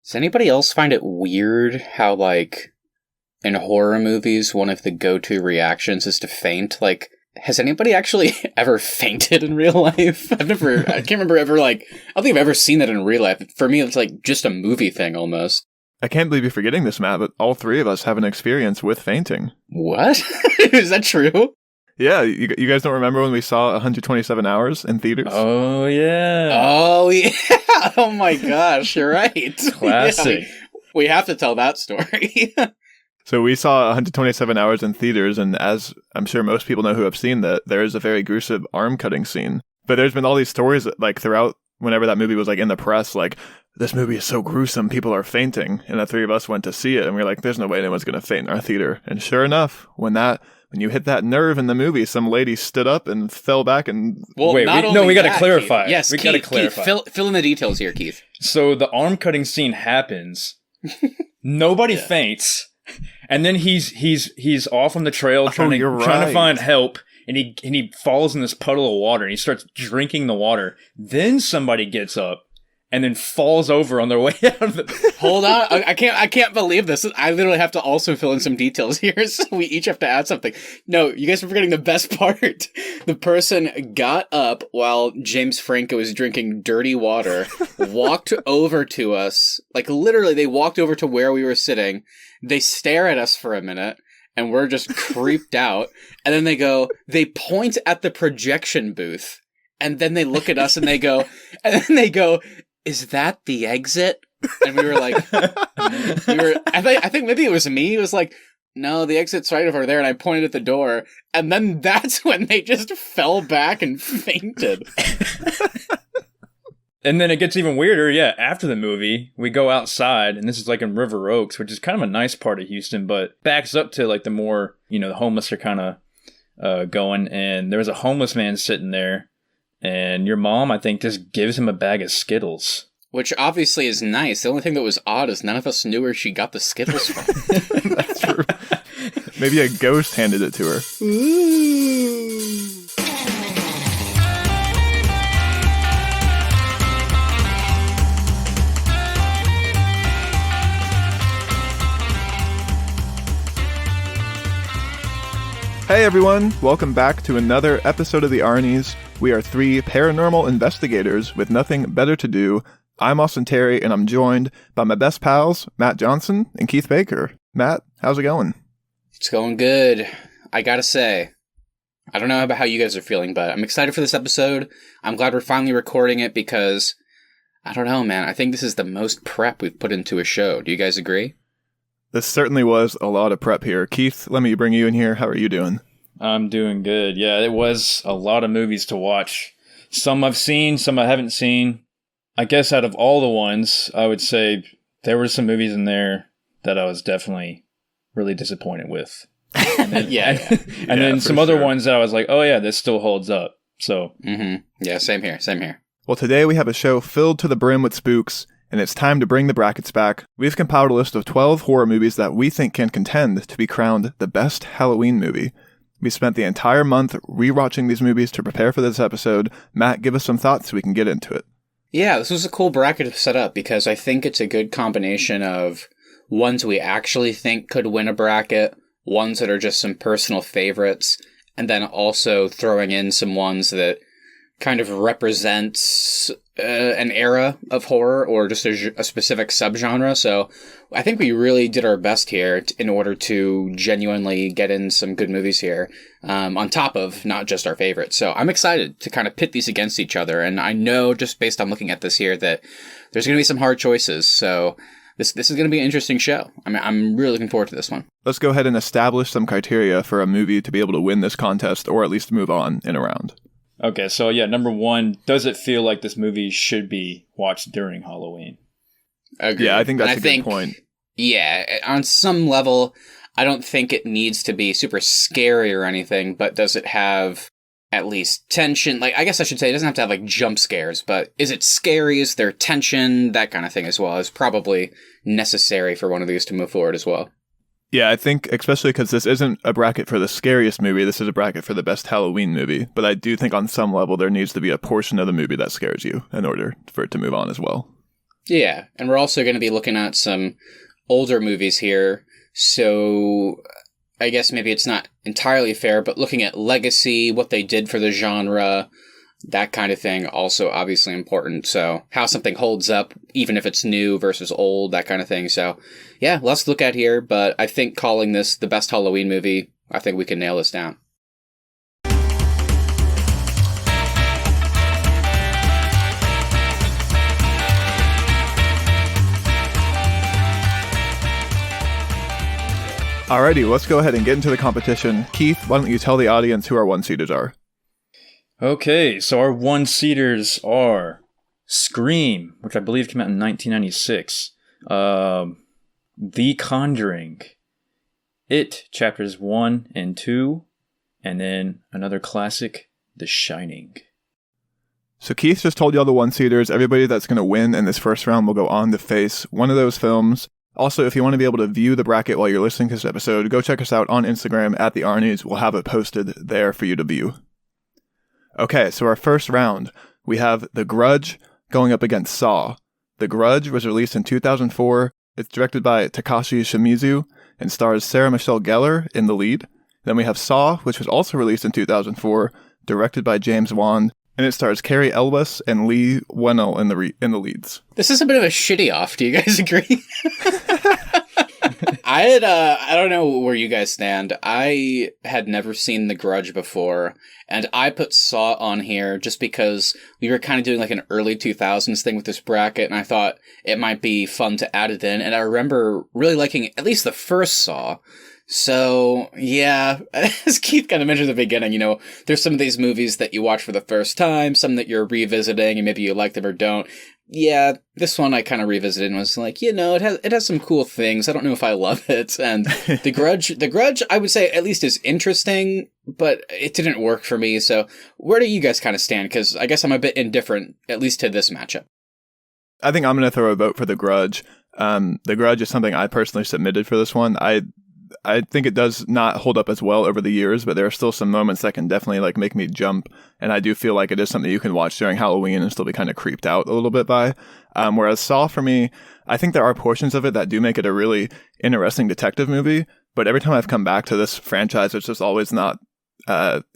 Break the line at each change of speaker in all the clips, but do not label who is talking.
Does anybody else find it weird how, like, in horror movies, one of the go-to reactions is to faint? Like, has anybody actually ever fainted in real life? I can't remember ever, like, I don't think I've ever seen that in real life. For me, it's like just a movie thing almost.
I can't believe you're forgetting this, Matt, but all three of us have an experience with fainting.
What? Is that true?
Yeah, you guys don't remember when we saw 127 Hours in theaters?
Oh, yeah.
Oh, yeah. Oh, my gosh. You're right.
Classic.
Yeah, we have to tell that story.
So we saw 127 Hours in theaters, and as I'm sure most people know who have seen that, there is a very gruesome arm-cutting scene. But there's been all these stories, like, throughout whenever that movie was, like, in the press, like, this movie is so gruesome, people are fainting. And the three of us went to see it, and we were like, there's no way anyone's going to faint in our theater. And sure enough, when you hit that nerve in the movie, some lady stood up and fell back and...
Well, wait, we got to clarify.
Keith. Yes,
we got to clarify.
Keith, fill in the details here, Keith.
So the arm cutting scene happens. Nobody faints, and then he's off on the trail trying to find help, and he falls in this puddle of water, and he starts drinking the water. Then somebody gets up and then falls over on their way out of the...
Hold on. I can't believe this. I literally have to also fill in some details here, so we each have to add something. No, you guys are forgetting the best part. The person got up while James Franco was drinking dirty water, walked over to us. Like, literally, they walked over to where we were sitting. They stare at us for a minute, and we're just creeped out. And then they point at the projection booth, and then they look at us and they go, is that the exit? And we were like, I think maybe it was me. It was like, no, the exit's right over there. And I pointed at the door. And then that's when they just fell back and fainted.
And then it gets even weirder. Yeah, after the movie, we go outside, and this is like in River Oaks, which is kind of a nice part of Houston, but backs up to like the more, the homeless are kind of going. And there was a homeless man sitting there. And your mom, I think, just gives him a bag of Skittles.
Which obviously is nice. The only thing that was odd is none of us knew where she got the Skittles from.
That's true. Maybe a ghost handed it to her.
Ooh.
Hey everyone, welcome back to another episode of the Arnies. We are three paranormal investigators with nothing better to do. I'm Austin Terry, and I'm joined by my best pals, Matt Johnson and Keith Baker. Matt, how's it going?
It's going good. I gotta say, I don't know about how you guys are feeling, but I'm excited for this episode. I'm glad we're finally recording it because, I don't know, man, I think this is the most prep we've put into a show. Do you guys agree?
This certainly was a lot of prep here. Keith, let me bring you in here. How are you doing?
I'm doing good. Yeah, it was a lot of movies to watch. Some I've seen, some I haven't seen. I guess out of all the ones, I would say there were some movies in there that I was definitely really disappointed with. And then, and then some other ones that I was like, oh yeah, this still holds up. So,
Yeah, same here.
Well, today we have a show filled to the brim with spooks, and it's time to bring the brackets back. We've compiled a list of 12 horror movies that we think can contend to be crowned the best Halloween movie. We spent the entire month rewatching these movies to prepare for this episode. Matt, give us some thoughts so we can get into it.
Yeah, this was a cool bracket to set up because I think it's a good combination of ones we actually think could win a bracket, ones that are just some personal favorites, and then also throwing in some ones that kind of represents an era of horror or just a specific subgenre. So I think we really did our best here in order to genuinely get in some good movies here, on top of not just our favorites. So I'm excited to kind of pit these against each other. And I know just based on looking at this here that there's going to be some hard choices. So this is going to be an interesting show. I mean, I'm really looking forward to this one.
Let's go ahead and establish some criteria for a movie to be able to win this contest or at least move on in a round.
Okay, so yeah, number one, does it feel like this movie should be watched during Halloween?
Agreed.
Yeah, I think that's a good point.
Yeah, on some level, I don't think it needs to be super scary or anything, but does it have at least tension? Like, I guess I should say it doesn't have to have like jump scares, but is it scary? Is there tension? That kind of thing as well is probably necessary for one of these to move forward as well.
Yeah, I think, especially because this isn't a bracket for the scariest movie, this is a bracket for the best Halloween movie. But I do think on some level there needs to be a portion of the movie that scares you in order for it to move on as well.
Yeah, and we're also going to be looking at some older movies here, so I guess maybe it's not entirely fair, but looking at legacy, what they did for the genre, that kind of thing, also obviously important. So how something holds up, even if it's new versus old, that kind of thing. So yeah, let's look at here, but I think calling this the best Halloween movie, I think we can nail this down.
Alrighty, let's go ahead and get into the competition. Keith, why don't you tell the audience who our one-seaters are?
Okay, so our one-seaters are Scream, which I believe came out in 1996, The Conjuring, It, Chapters 1 and 2, and then another classic, The Shining.
So Keith just told you all the one-seaters. Everybody that's going to win in this first round will go on to face one of those films. Also, if you want to be able to view the bracket while you're listening to this episode, go check us out on Instagram at the Arnies. We'll have it posted there for you to view. Okay, so our first round, we have The Grudge going up against Saw. The Grudge was released in 2004. It's directed by Takashi Shimizu and stars Sarah Michelle Gellar in the lead. Then we have Saw, which was also released in 2004, directed by James Wan, and it stars Carrie Elwes and Lee Whannell in the leads.
This is a bit of a shitty off. Do you guys agree? I don't know where you guys stand. I had never seen The Grudge before, and I put Saw on here just because we were kind of doing like an early 2000s thing with this bracket, and I thought it might be fun to add it in, and I remember really liking at least the first Saw. So, yeah, as Keith kind of mentioned at the beginning, you know, there's some of these movies that you watch for the first time, some that you're revisiting, and maybe you like them or don't. Yeah, this one I kind of revisited and was like, you know, it has some cool things. I don't know if I love it. And The Grudge, I would say at least is interesting, but it didn't work for me. So where do you guys kind of stand? Because I guess I'm a bit indifferent, at least to this matchup.
I think I'm going to throw a vote for The Grudge. The Grudge is something I personally submitted for this one. I think it does not hold up as well over the years, but there are still some moments that can definitely like make me jump. And I do feel like it is something you can watch during Halloween and still be kind of creeped out a little bit by. Whereas Saw, for me, I think there are portions of it that do make it a really interesting detective movie. But every time I've come back to this franchise, it's just always not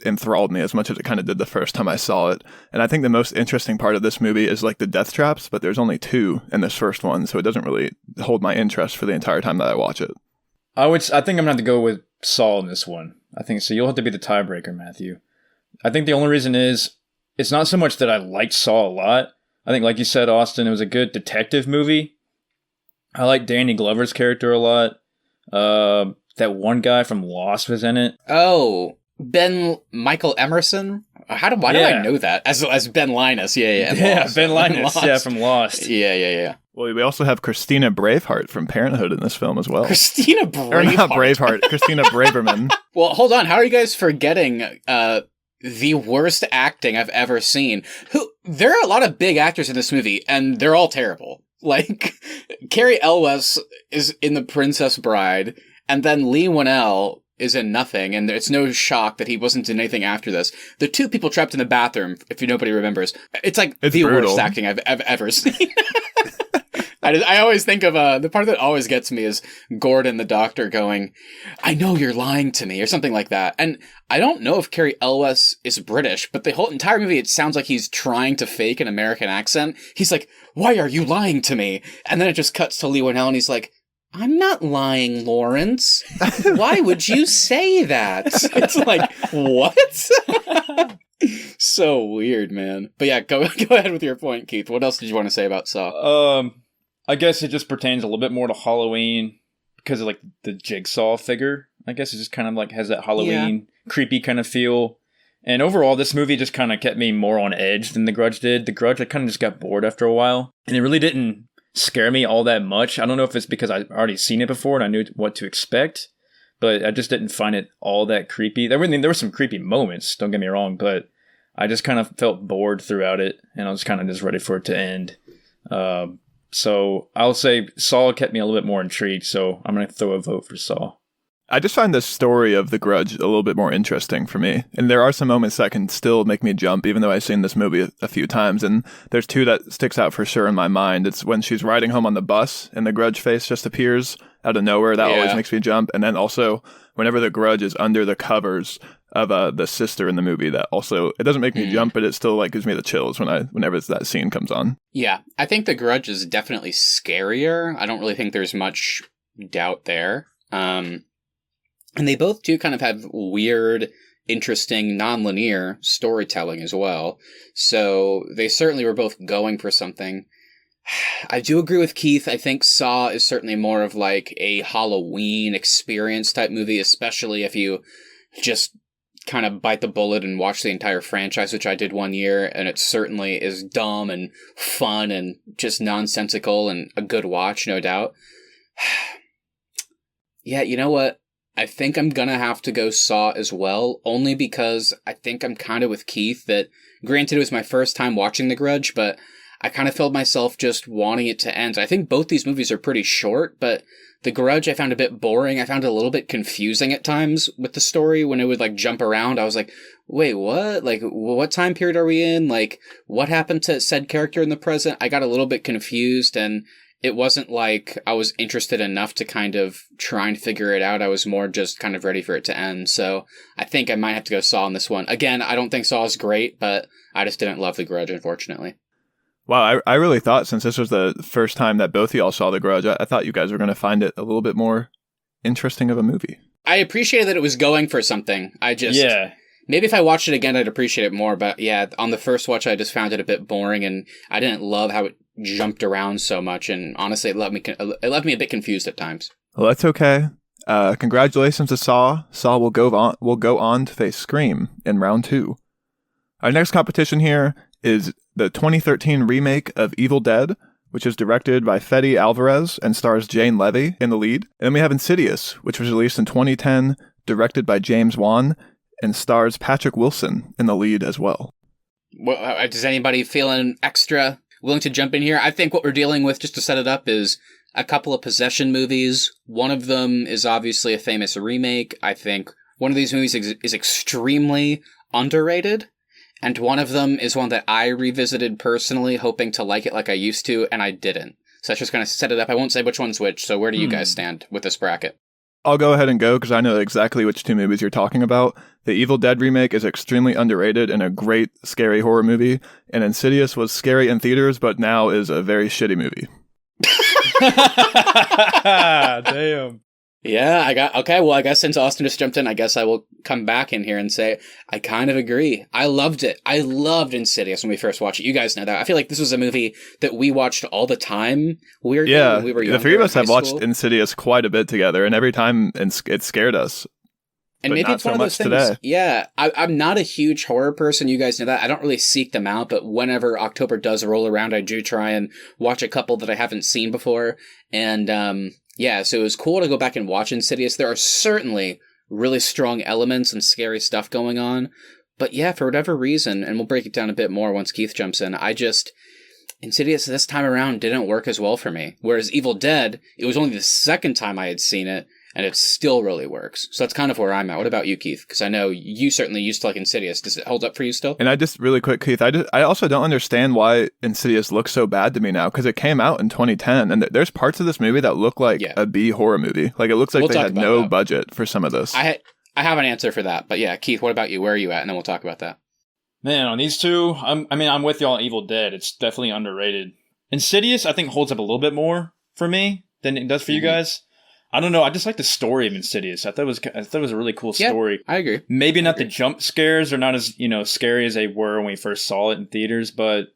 enthralled me as much as it kind of did the first time I saw it. And I think the most interesting part of this movie is like the death traps, but there's only 2 in this first one. So it doesn't really hold my interest for the entire time that I watch it.
I think I'm going to have to go with Saul in this one. I think so. You'll have to be the tiebreaker, Matthew. I think the only reason is it's not so much that I liked Saul a lot. I think, like you said, Austin, it was a good detective movie. I like Danny Glover's character a lot. That one guy from Lost was in it.
Oh, Michael Emerson? Why do I know that? As Ben Linus, yeah.
Yeah, Ben Linus, yeah, from Lost.
Yeah.
Well, we also have Christina Braveheart from Parenthood in this film as well.
Christina Braveheart?
Or not Braveheart, Christina Braverman.
Well, hold on. How are you guys forgetting the worst acting I've ever seen? There are a lot of big actors in this movie, and they're all terrible. Like, Carrie Elwes is in The Princess Bride, and then Lee Whannell is in nothing, and it's no shock that he wasn't in anything after this. The 2 people trapped in the bathroom, if nobody remembers, it's the
brutal.
worst acting I've ever seen. I always think of, the part that always gets me is Gordon, the doctor, going, "I know you're lying to me," or something like that. And I don't know if Carrie Elwes is British, but the whole entire movie, it sounds like he's trying to fake an American accent. He's like, "Why are you lying to me?" And then it just cuts to Lee Whannell, and he's like, "I'm not lying, Lawrence. Why would you say that?" It's like, what? So weird, man. But yeah, go ahead with your point, Keith. What else did you want to say about Saw?
I guess it just pertains a little bit more to Halloween because of like the Jigsaw figure. I guess it just kind of like has that Halloween creepy kind of feel. And overall, this movie just kind of kept me more on edge than The Grudge did. The Grudge, I kind of just got bored after a while, and it really didn't scare me all that much. I don't know if it's because I already seen it before and I knew what to expect, but I just didn't find it all that creepy. There were some creepy moments, don't get me wrong, but I just kind of felt bored throughout it, and I was kind of just ready for it to end. So I'll say Saw kept me a little bit more intrigued, so I'm going to throw a vote for Saw.
I just find the story of The Grudge a little bit more interesting for me. And there are some moments that can still make me jump, even though I've seen this movie a few times. And there's two that sticks out for sure in my mind. It's when she's riding home on the bus and the Grudge face just appears out of nowhere. That always makes me jump. And then also whenever the Grudge is under the covers of the sister in the movie, that also, it doesn't make me jump, but it still like gives me the chills whenever that scene comes on.
Yeah, I think The Grudge is definitely scarier. I don't really think there's much doubt there. And they both do kind of have weird, interesting, non-linear storytelling as well. So they certainly were both going for something. I do agree with Keith. I think Saw is certainly more of like a Halloween experience type movie, especially if you just kind of bite the bullet and watch the entire franchise, which I did one year, and it certainly is dumb and fun and just nonsensical and a good watch, no doubt. Yeah, you know what? I think I'm gonna have to go Saw as well, only because I think I'm kind of with Keith that, granted it was my first time watching The Grudge, but I kind of felt myself just wanting it to end. I think both these movies are pretty short, but The Grudge I found a bit boring. I found it a little bit confusing at times with the story when it would like jump around. I was like, wait, what? Like, what time period are we in? Like, what happened to said character in the present? I got a little bit confused, and it wasn't like I was interested enough to kind of try and figure it out. I was more just kind of ready for it to end. So I think I might have to go Saw on this one. Again, I don't think Saw is great, but I just didn't love The Grudge, unfortunately.
Wow, I really thought, since this was the first time that both of y'all saw The Grudge, I thought you guys were going to find it a little bit more interesting of a movie.
I appreciated that it was going for something. Maybe if I watched it again, I'd appreciate it more. But yeah, on the first watch, I just found it a bit boring, and I didn't love how it jumped around so much. And honestly, it left me a bit confused at times.
Well, that's okay. Congratulations to Saw. Saw will go on to face Scream in round 2. Our next competition here is the 2013 remake of Evil Dead, which is directed by Fede Alvarez and stars Jane Levy in the lead. And then we have Insidious, which was released in 2010, directed by James Wan, and stars Patrick Wilson in the lead as well.
Well, does anybody feeling extra willing to jump in here? I think what we're dealing with, just to set it up, is a couple of possession movies. One of them is obviously a famous remake. I think one of these movies is extremely underrated. And one of them is one that I revisited personally, hoping to like it like I used to, and I didn't. So that's just going to set it up. I won't say which one's which, so where do you guys stand with this bracket?
I'll go ahead and go, because I know exactly which two movies you're talking about. The Evil Dead remake is extremely underrated and a great scary horror movie, and Insidious was scary in theaters, but now is a very shitty movie.
Damn.
Yeah, okay, well, I guess since Austin just jumped in, I guess I will come back in here and say, I kind of agree. I loved it. I loved Insidious when we first watched it. You guys know that. I feel like this was a movie that we watched all the time. Weirdly, when we were younger,
the three of us have
school.
watched Insidious quite a bit together, and every time it scared us.
And maybe it's one of those things.
Today.
Yeah, I'm not a huge horror person. You guys know that. I don't really seek them out, but whenever October does roll around, I do try and watch a couple that I haven't seen before. And yeah, so it was cool to go back and watch Insidious. There are certainly really strong elements and scary stuff going on. But yeah, for whatever reason, and we'll break it down a bit more once Keith jumps in, Insidious this time around didn't work as well for me. Whereas Evil Dead, it was only the second time I had seen it, and it still really works. So that's kind of where I'm at. What about you, Keith? Because I know you certainly used to like Insidious. Does it hold up for you still?
And I just, really quick, Keith, I also don't understand why Insidious looks so bad to me now, because it came out in 2010, and there's parts of this movie that look like a B horror movie. Like, it looks like they had no budget for some of this.
I have an answer for that, but yeah, Keith, what about you? Where are you at? And then we'll talk about that.
Man, on these two, I'm with y'all on Evil Dead. It's definitely underrated. Insidious, I think, holds up a little bit more for me than it does for you guys. I don't know. I just like the story of Insidious. I thought it was a really cool story.
I agree.
Maybe not the jump scares are not as scary as they were when we first saw it in theaters, but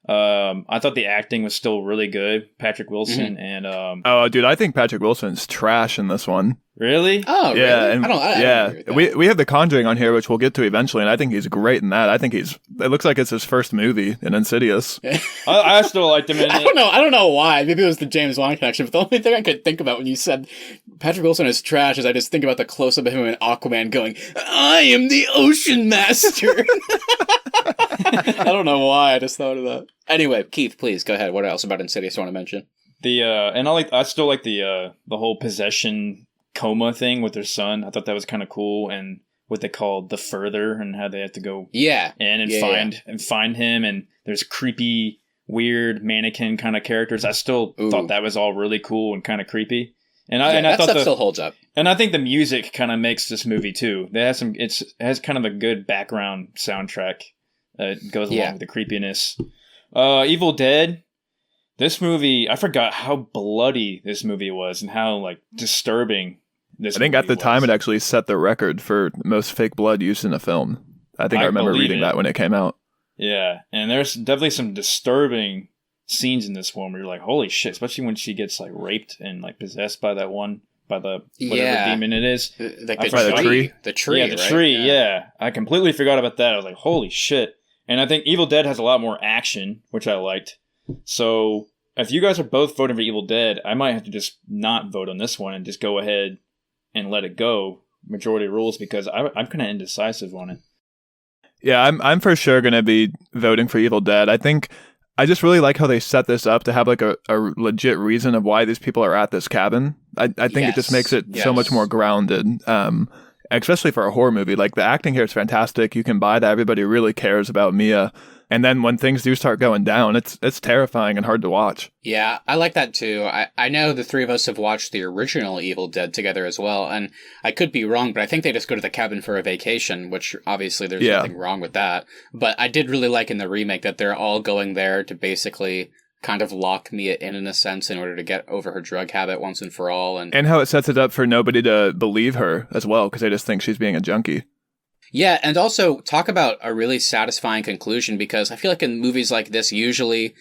I thought the acting was still really good. Patrick Wilson and
oh, dude, I think Patrick Wilson's trash in this one.
Really?
Oh,
yeah,
really?
And we have The Conjuring on here, which we'll get to eventually, and I think he's great in that. I think it looks like it's his first movie in Insidious.
I still liked him in it.
I don't know why. Maybe it was the James Wan connection, but the only thing I could think about when you said Patrick Wilson is trash is I just think about the close-up of him in Aquaman going, I am the Ocean Master. I don't know why, I just thought of that. Anyway, Keith, please, go ahead. What else about Insidious you want to mention?
I still like the whole possession coma thing with their son. I thought that was kind of cool, and what they called the further, and how they have to go in and find him, and there's creepy, weird mannequin kind of characters. I still thought that was all really cool and kind of creepy. And I thought
that still holds up.
And I think the music kind of makes this movie too. It has kind of a good background soundtrack that goes along with the creepiness. Evil Dead. This movie, I forgot how bloody this movie was and how like disturbing this.
I think at the time it actually set the record for most fake blood used in a film. I think I remember reading that when it came out.
Yeah, and there's definitely some disturbing scenes in this one where you're like, holy shit, especially when she gets like raped and like possessed by the whatever demon it is.
Like the tree.
The tree.
Yeah, the tree, yeah. I completely forgot about that. I was like, holy shit. And I think Evil Dead has a lot more action, which I liked. So if you guys are both voting for Evil Dead, I might have to just not vote on this one and just go ahead and let it go. Majority rules, because I'm kind of indecisive on it.
Yeah, I'm for sure going to be voting for Evil Dead. I just really like how they set this up to have like a legit reason of why these people are at this cabin. I think it just makes it so much more grounded, especially for a horror movie. Like the acting here is fantastic. You can buy that everybody really cares about Mia. And then when things do start going down, it's terrifying and hard to watch.
Yeah, I like that too. I know the three of us have watched the original Evil Dead together as well, and I could be wrong, but I think they just go to the cabin for a vacation, which obviously there's nothing wrong with that. But I did really like in the remake that they're all going there to basically kind of lock Mia in a sense in order to get over her drug habit once and for all. And
how it sets it up for nobody to believe her as well, because they just think she's being a junkie.
Yeah, and also talk about a really satisfying conclusion, because I feel like in movies like this, usually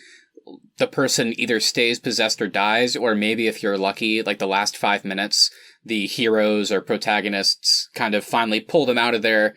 the person either stays possessed or dies, or maybe if you're lucky, like the last 5 minutes, the heroes or protagonists kind of finally pull them out of their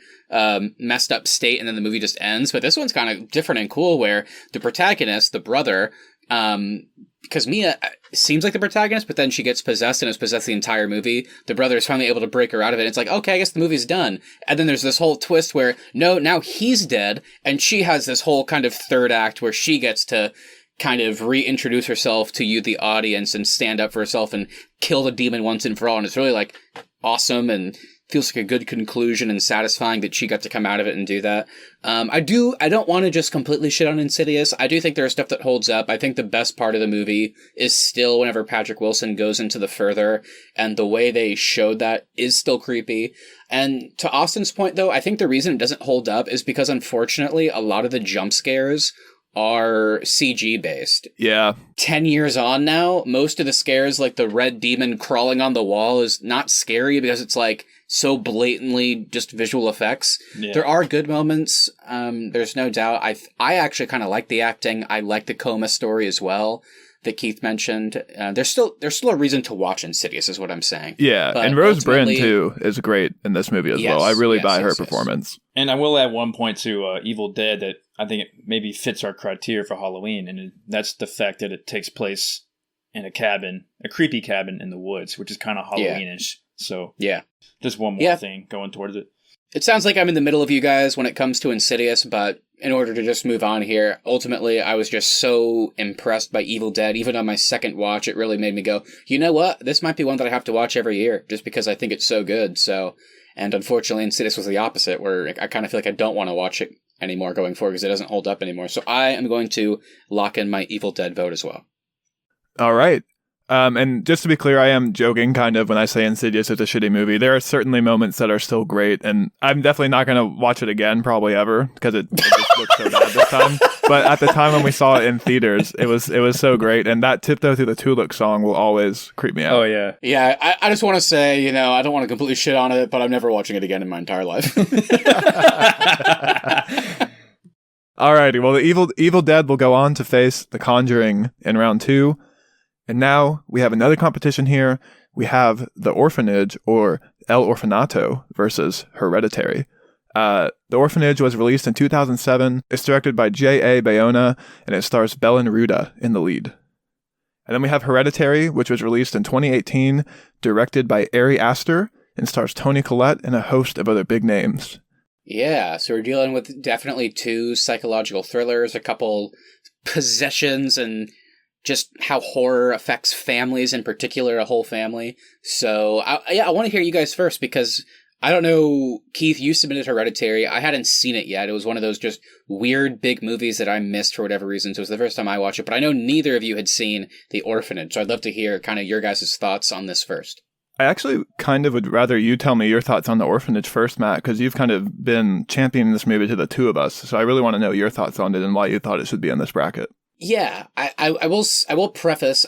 messed up state, and then the movie just ends. But this one's kind of different and cool, where the protagonist, the brother, because Mia seems like the protagonist, but then she gets possessed and is possessed the entire movie. The brother is finally able to break her out of it. It's like, okay, I guess the movie's done. And then there's this whole twist where, no, now he's dead, and she has this whole kind of third act where she gets to kind of reintroduce herself to you, the audience, and stand up for herself and kill the demon once and for all. And it's really like awesome and feels like a good conclusion and satisfying that she got to come out of it and do that. I don't want to just completely shit on Insidious. I do think there is stuff that holds up. I think the best part of the movie is still whenever Patrick Wilson goes into the further, and the way they showed that is still creepy. And to Austin's point, though, I think the reason it doesn't hold up is because, unfortunately, a lot of the jump scares are CG based.
Yeah.
10 years on now, most of the scares, like the red demon crawling on the wall, is not scary because it's like so blatantly just visual effects. Yeah. There are good moments. There's no doubt. I actually kind of like the acting. I like the coma story as well that Keith mentioned. There's still a reason to watch Insidious, is what I'm saying.
Yeah, but and Rose Byrne too is great in this movie as well. I really buy her performance.
And I will add one point to Evil Dead that I think it maybe fits our criteria for Halloween, and that's the fact that it takes place in a cabin, a creepy cabin in the woods, which is kind of Halloweenish. So just one more thing going towards it.
It sounds like I'm in the middle of you guys when it comes to Insidious, but in order to just move on here, ultimately I was just so impressed by Evil Dead. Even on my second watch, it really made me go, you know what? This might be one that I have to watch every year, just because I think it's so good. So, and unfortunately Insidious was the opposite, where I kind of feel like I don't want to watch it anymore going forward because it doesn't hold up anymore. So I am going to lock in my Evil Dead vote as well.
All right. And just to be clear, I am joking kind of when I say Insidious is a shitty movie. There are certainly moments that are still great, and I'm definitely not going to watch it again, probably ever, because it just looks so bad this time. But at the time when we saw it in theaters, it was so great, and that Tiptoe Through the Tulips song will always creep me out.
Oh, yeah.
Yeah, I just want to say, I don't want to completely shit on it, but I'm never watching it again in my entire life.
Alrighty, well, the Evil Dead will go on to face The Conjuring in round 2. And now we have another competition here. We have The Orphanage, or El Orfanato, versus Hereditary. The Orphanage was released in 2007. It's directed by J.A. Bayona, and it stars Belen Ruda in the lead. And then we have Hereditary, which was released in 2018, directed by Ari Aster, and stars Toni Collette and a host of other big names.
Yeah, so we're dealing with definitely 2 psychological thrillers, a couple possessions, and just how horror affects families, in particular, a whole family. So, I want to hear you guys first, because I don't know, Keith, you submitted Hereditary. I hadn't seen it yet. It was one of those just weird big movies that I missed for whatever reason. So it was the first time I watched it, but I know neither of you had seen The Orphanage. So I'd love to hear kind of your guys' thoughts on this first.
I actually kind of would rather you tell me your thoughts on The Orphanage first, Matt, because you've kind of been championing this movie to the two of us. So I really want to know your thoughts on it and why you thought it should be in this bracket.
Yeah, I will preface,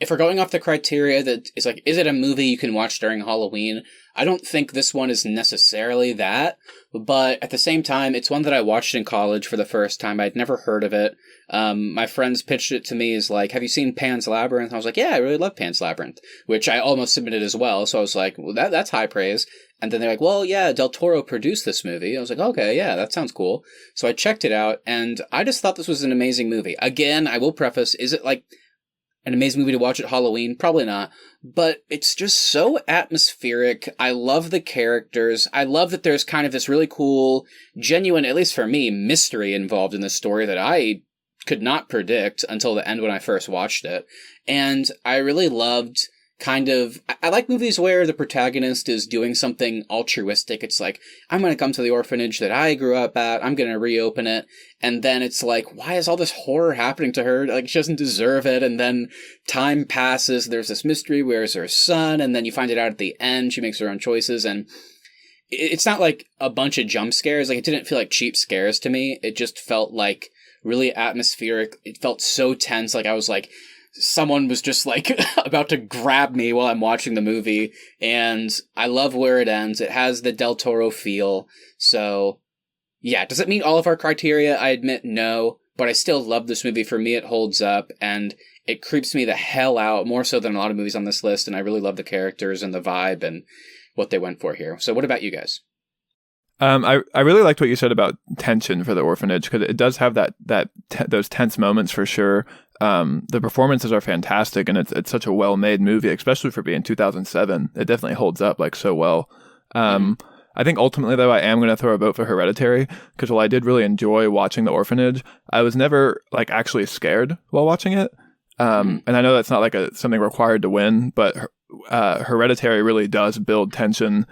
if we're going off the criteria that is like, is it a movie you can watch during Halloween? I don't think this one is necessarily that, but at the same time, it's one that I watched in college for the first time. I'd never heard of it. My friends pitched it to me as like, have you seen Pan's Labyrinth? I was like, yeah, I really love Pan's Labyrinth, which I almost submitted as well. So I was like, well, that's high praise. And then they're like, well, yeah, Del Toro produced this movie. I was like, okay, yeah, that sounds cool. So I checked it out, and I just thought this was an amazing movie. Again, I will preface, is it like an amazing movie to watch at Halloween? Probably not. But it's just so atmospheric. I love the characters. I love that there's kind of this really cool, genuine, at least for me, mystery involved in this story that I could not predict until the end when I first watched it. And I really loved I like movies where the protagonist is doing something altruistic. It's like, I'm going to come to the orphanage that I grew up at. I'm going to reopen it. And then it's like, why is all this horror happening to her? Like, she doesn't deserve it. And then time passes. There's this mystery. Where's her son? And then you find it out at the end. She makes her own choices. And it's not like a bunch of jump scares. Like, it didn't feel like cheap scares to me. It just felt like really atmospheric. It felt so tense. Like, I was like, someone was just like about to grab me while I'm watching the movie, and I love where it ends. It has the Del Toro feel. So yeah, does it meet all of our criteria? I admit no, but I still love this movie. For me, it holds up, and it creeps me the hell out, more so than a lot of movies on this list, and I really love the characters and the vibe and what they went for here. So what about you guys?
I really liked what you said about tension for The Orphanage, because it does have those tense moments for sure. The performances are fantastic, and it's such a well-made movie, especially for being 2007. It definitely holds up like so well. I think ultimately, though, I am going to throw a vote for Hereditary, because while I did really enjoy watching The Orphanage, I was never like actually scared while watching it. And I know that's not like something required to win, but Hereditary really does build tension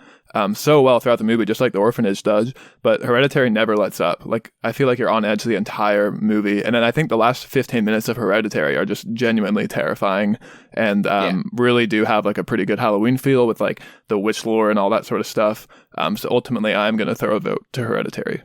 so well throughout the movie, just like The Orphanage does. But Hereditary never lets up. Like, I feel like you're on edge the entire movie. And then I think the last 15 minutes of Hereditary are just genuinely terrifying, and really do have like a pretty good Halloween feel with like the witch lore and all that sort of stuff. So ultimately, I'm going to throw a vote to Hereditary.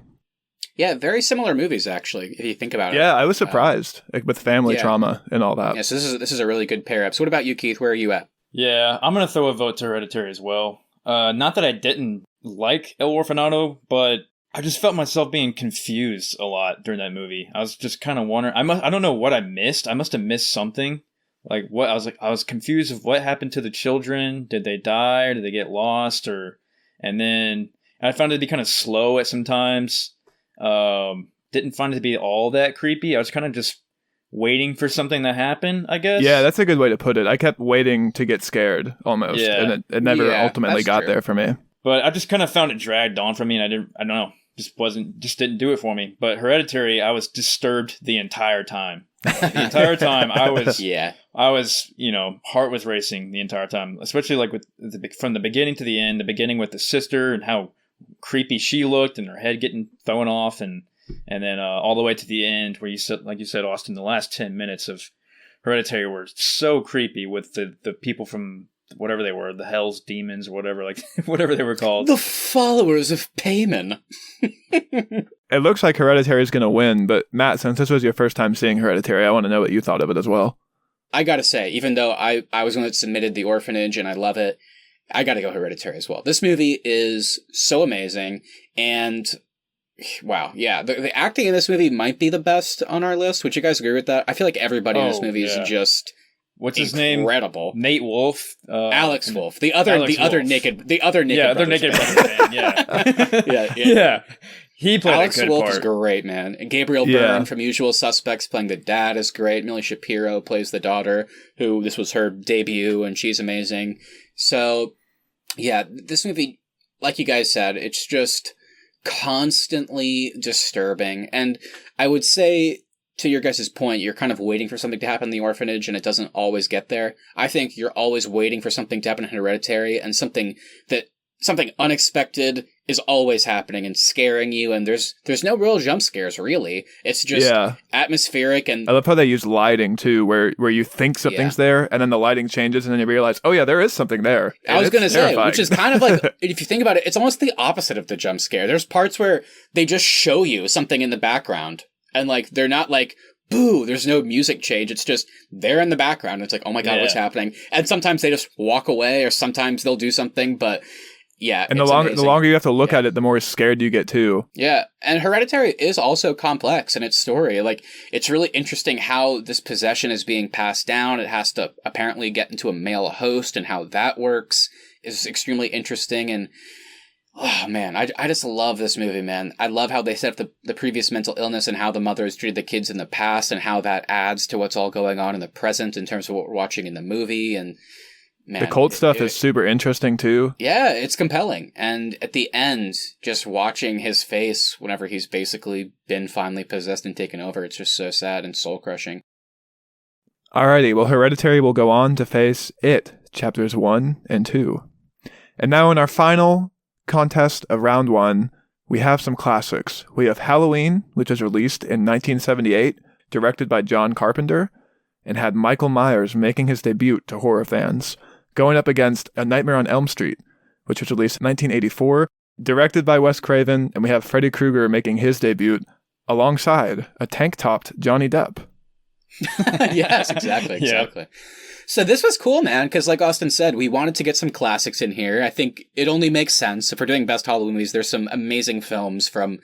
Yeah, very similar movies, actually, if you think about it.
Yeah, I was surprised with family trauma and all that.
Yeah, so this is a really good pair up. So what about you, Keith? Where are you at?
Yeah, I'm going to throw a vote to Hereditary as well. Not that I didn't like El Orfanato, but I just felt myself being confused a lot during that movie. I was just kind of wondering. I don't know what I missed. I must have missed something. Like, what? I was confused of what happened to the children. Did they die? Or did they get lost? And then I found it to be kind of slow at some times. Didn't find it to be all that creepy. I was kind of just waiting for something to happen, I guess. Yeah,
that's a good way to put it. I kept waiting to get scared almost, and it never ultimately got there for me.
But I just kind of found it dragged on for me, and I don't know, just didn't do it for me. But Hereditary, I was disturbed the entire time. The entire time I was, heart was racing the entire time, especially like from the beginning to the end. The beginning with the sister and how creepy she looked, and her head getting thrown off, and then all the way to the end where you said, like you said, Austin, the last 10 minutes of Hereditary were so creepy with the people from whatever they were, the Hell's Demons or whatever, like whatever they were called.
The followers of Payman.
It looks like Hereditary is going to win, but Matt, since this was your first time seeing Hereditary, I want to know what you thought of it as well.
I got to say, even though I was the one that submitted The Orphanage and I love it, I got to go Hereditary as well. This movie is so amazing, and wow, yeah, the acting in this movie might be the best on our list. Would you guys agree with that? I feel like everybody in this movie is just
his name?
Incredible.
Nate Wolff,
Alex Wolff, the other naked man. Yeah.
Yeah. He played
Alex
a good
Wolff
part.
Is great, man. And Gabriel Byrne from Usual Suspects playing the dad is great. Millie Shapiro plays the daughter, who this was her debut, and she's amazing. So, yeah, this movie, like you guys said, it's just constantly disturbing. And I would say to your guys' point, you're kind of waiting for something to happen in the orphanage and it doesn't always get there. I think you're always waiting for something to happen in Hereditary, and something unexpected is always happening and scaring you, and there's no real jump scares, really. It's just atmospheric. And
I love how they use lighting too, where you think something's there and then the lighting changes and then you realize, oh yeah, there is something there.
I was going to say, which is kind of like, if you think about it, it's almost the opposite of the jump scare. There's parts where they just show you something in the background, and like they're not like, boo, there's no music change. It's just they're in the background. It's like, oh my God, what's happening? And sometimes they just walk away, or sometimes they'll do something, but yeah.
And the longer you have to look at it, the more scared you get too.
Yeah. And Hereditary is also complex in its story. Like, it's really interesting how this possession is being passed down. It has to apparently get into a male host, and how that works is extremely interesting. And oh man, I just love this movie, man. I love how they set up the previous mental illness and how the mother has treated the kids in the past, and how that adds to what's all going on in the present in terms of what we're watching in the movie. And man,
the cult stuff is super interesting too.
Yeah, it's compelling. And at the end, just watching his face whenever he's basically been finally possessed and taken over, it's just so sad and soul crushing.
Alrighty, well, Hereditary will go on to face It, chapters 1 and 2. And now in our final contest of round 1, we have some classics. We have Halloween, which was released in 1978, directed by John Carpenter, and had Michael Myers making his debut to horror fans, going up against A Nightmare on Elm Street, which was released in 1984, directed by Wes Craven, and we have Freddy Krueger making his debut alongside a tank-topped Johnny Depp.
Yes, exactly. Yeah. So this was cool, man, because like Austin said, we wanted to get some classics in here. I think it only makes sense. If we're doing best Halloween movies, there's some amazing films from,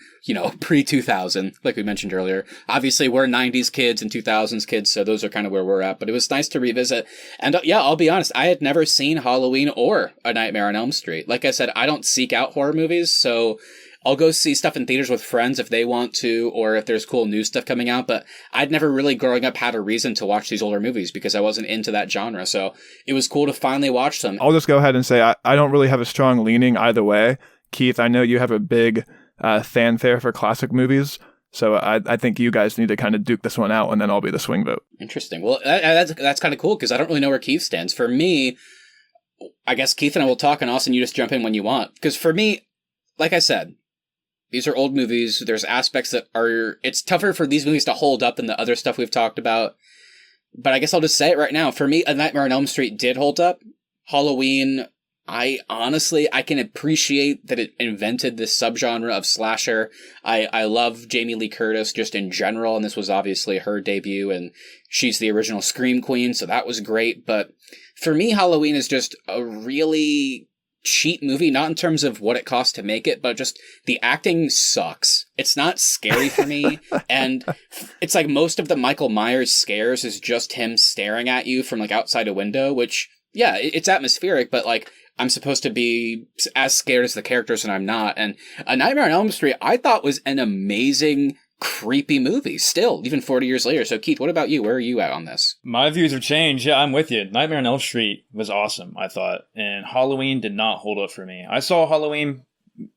pre-2000, like we mentioned earlier. Obviously, we're 90s kids and 2000s kids, so those are kind of where we're at. But it was nice to revisit. And I'll be honest, I had never seen Halloween or A Nightmare on Elm Street. Like I said, I don't seek out horror movies, so I'll go see stuff in theaters with friends if they want to, or if there's cool new stuff coming out, but I'd never really, growing up, had a reason to watch these older movies because I wasn't into that genre, so it was cool to finally watch them.
I'll just go ahead and say I don't really have a strong leaning either way. Keith, I know you have a big fanfare for classic movies, so I think you guys need to kind of duke this one out, and then I'll be the swing vote.
Interesting. Well, that's kind of cool, because I don't really know where Keith stands. For me, I guess Keith and I will talk, and Austin, you just jump in when you want, because for me, like I said, these are old movies. There's aspects that it's tougher for these movies to hold up than the other stuff we've talked about. But I guess I'll just say it right now. For me, A Nightmare on Elm Street did hold up. Halloween, I can appreciate that it invented this subgenre of slasher. I love Jamie Lee Curtis just in general, and this was obviously her debut, and she's the original Scream Queen, so that was great. But for me, Halloween is just a really cheap movie, not in terms of what it cost to make it, but just the acting sucks. It's not scary for me, and it's like most of the Michael Myers scares is just him staring at you from like outside a window, which, yeah, it's atmospheric, but like I'm supposed to be as scared as the characters, and I'm not. And A Nightmare on Elm Street, I thought, was an amazing, creepy movie still, even 40 years later. So Keith, what about you? Where are you at on this?
My views have changed. Yeah, I'm with you. Nightmare on Elm Street was awesome, I thought, and Halloween did not hold up for me. I saw Halloween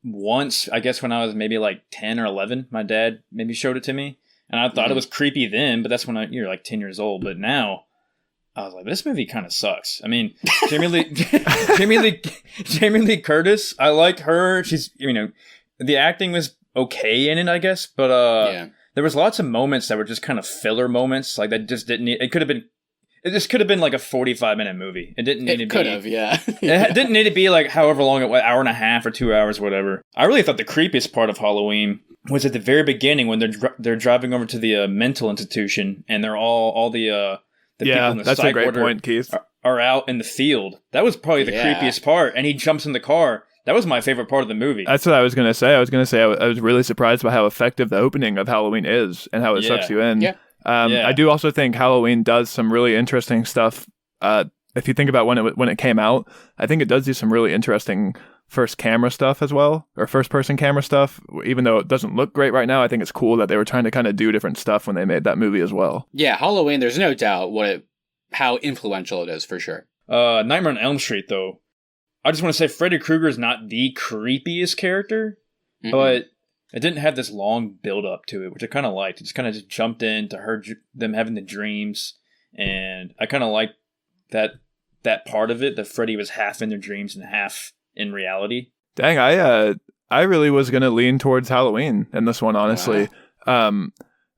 once, I guess when I was maybe like 10 or 11. My dad maybe showed it to me, and I thought it was creepy then, but that's when you're like 10 years old. But now I was like, this movie kind of sucks. I mean, Jamie Lee Curtis, I like her. She's, the acting was okay in it, I guess, but there was lots of moments that were just kind of filler moments, like that just didn't need, it just could have been like a 45-minute movie. It didn't need to be. It could have, yeah. It didn't need to be like however long it was, hour and a half or 2 hours, whatever. I really thought the creepiest part of Halloween was at the very beginning when they're driving over to the mental institution, and they're all the people in the
that's
psych
a great
ward
point, Keith.
are out in the field. That was probably the creepiest part, and he jumps in the car. That was my favorite part of the movie.
That's what I was going to say. I was really surprised by how effective the opening of Halloween is and how it sucks you in. Yeah. I do also think Halloween does some really interesting stuff. If you think about when it came out, I think it does do some really interesting first camera stuff as well, or first person camera stuff. Even though it doesn't look great right now, I think it's cool that they were trying to kind of do different stuff when they made that movie as well.
Yeah, Halloween, there's no doubt how influential it is, for sure.
Nightmare on Elm Street, though. I just want to say Freddy Krueger is not the creepiest character, but it didn't have this long build up to it, which I kind of liked. It just kind of just jumped into them having the dreams, and I kind of liked that part of it, that Freddy was half in their dreams and half in reality.
Dang, I really was gonna lean towards Halloween in this one, honestly. Wow.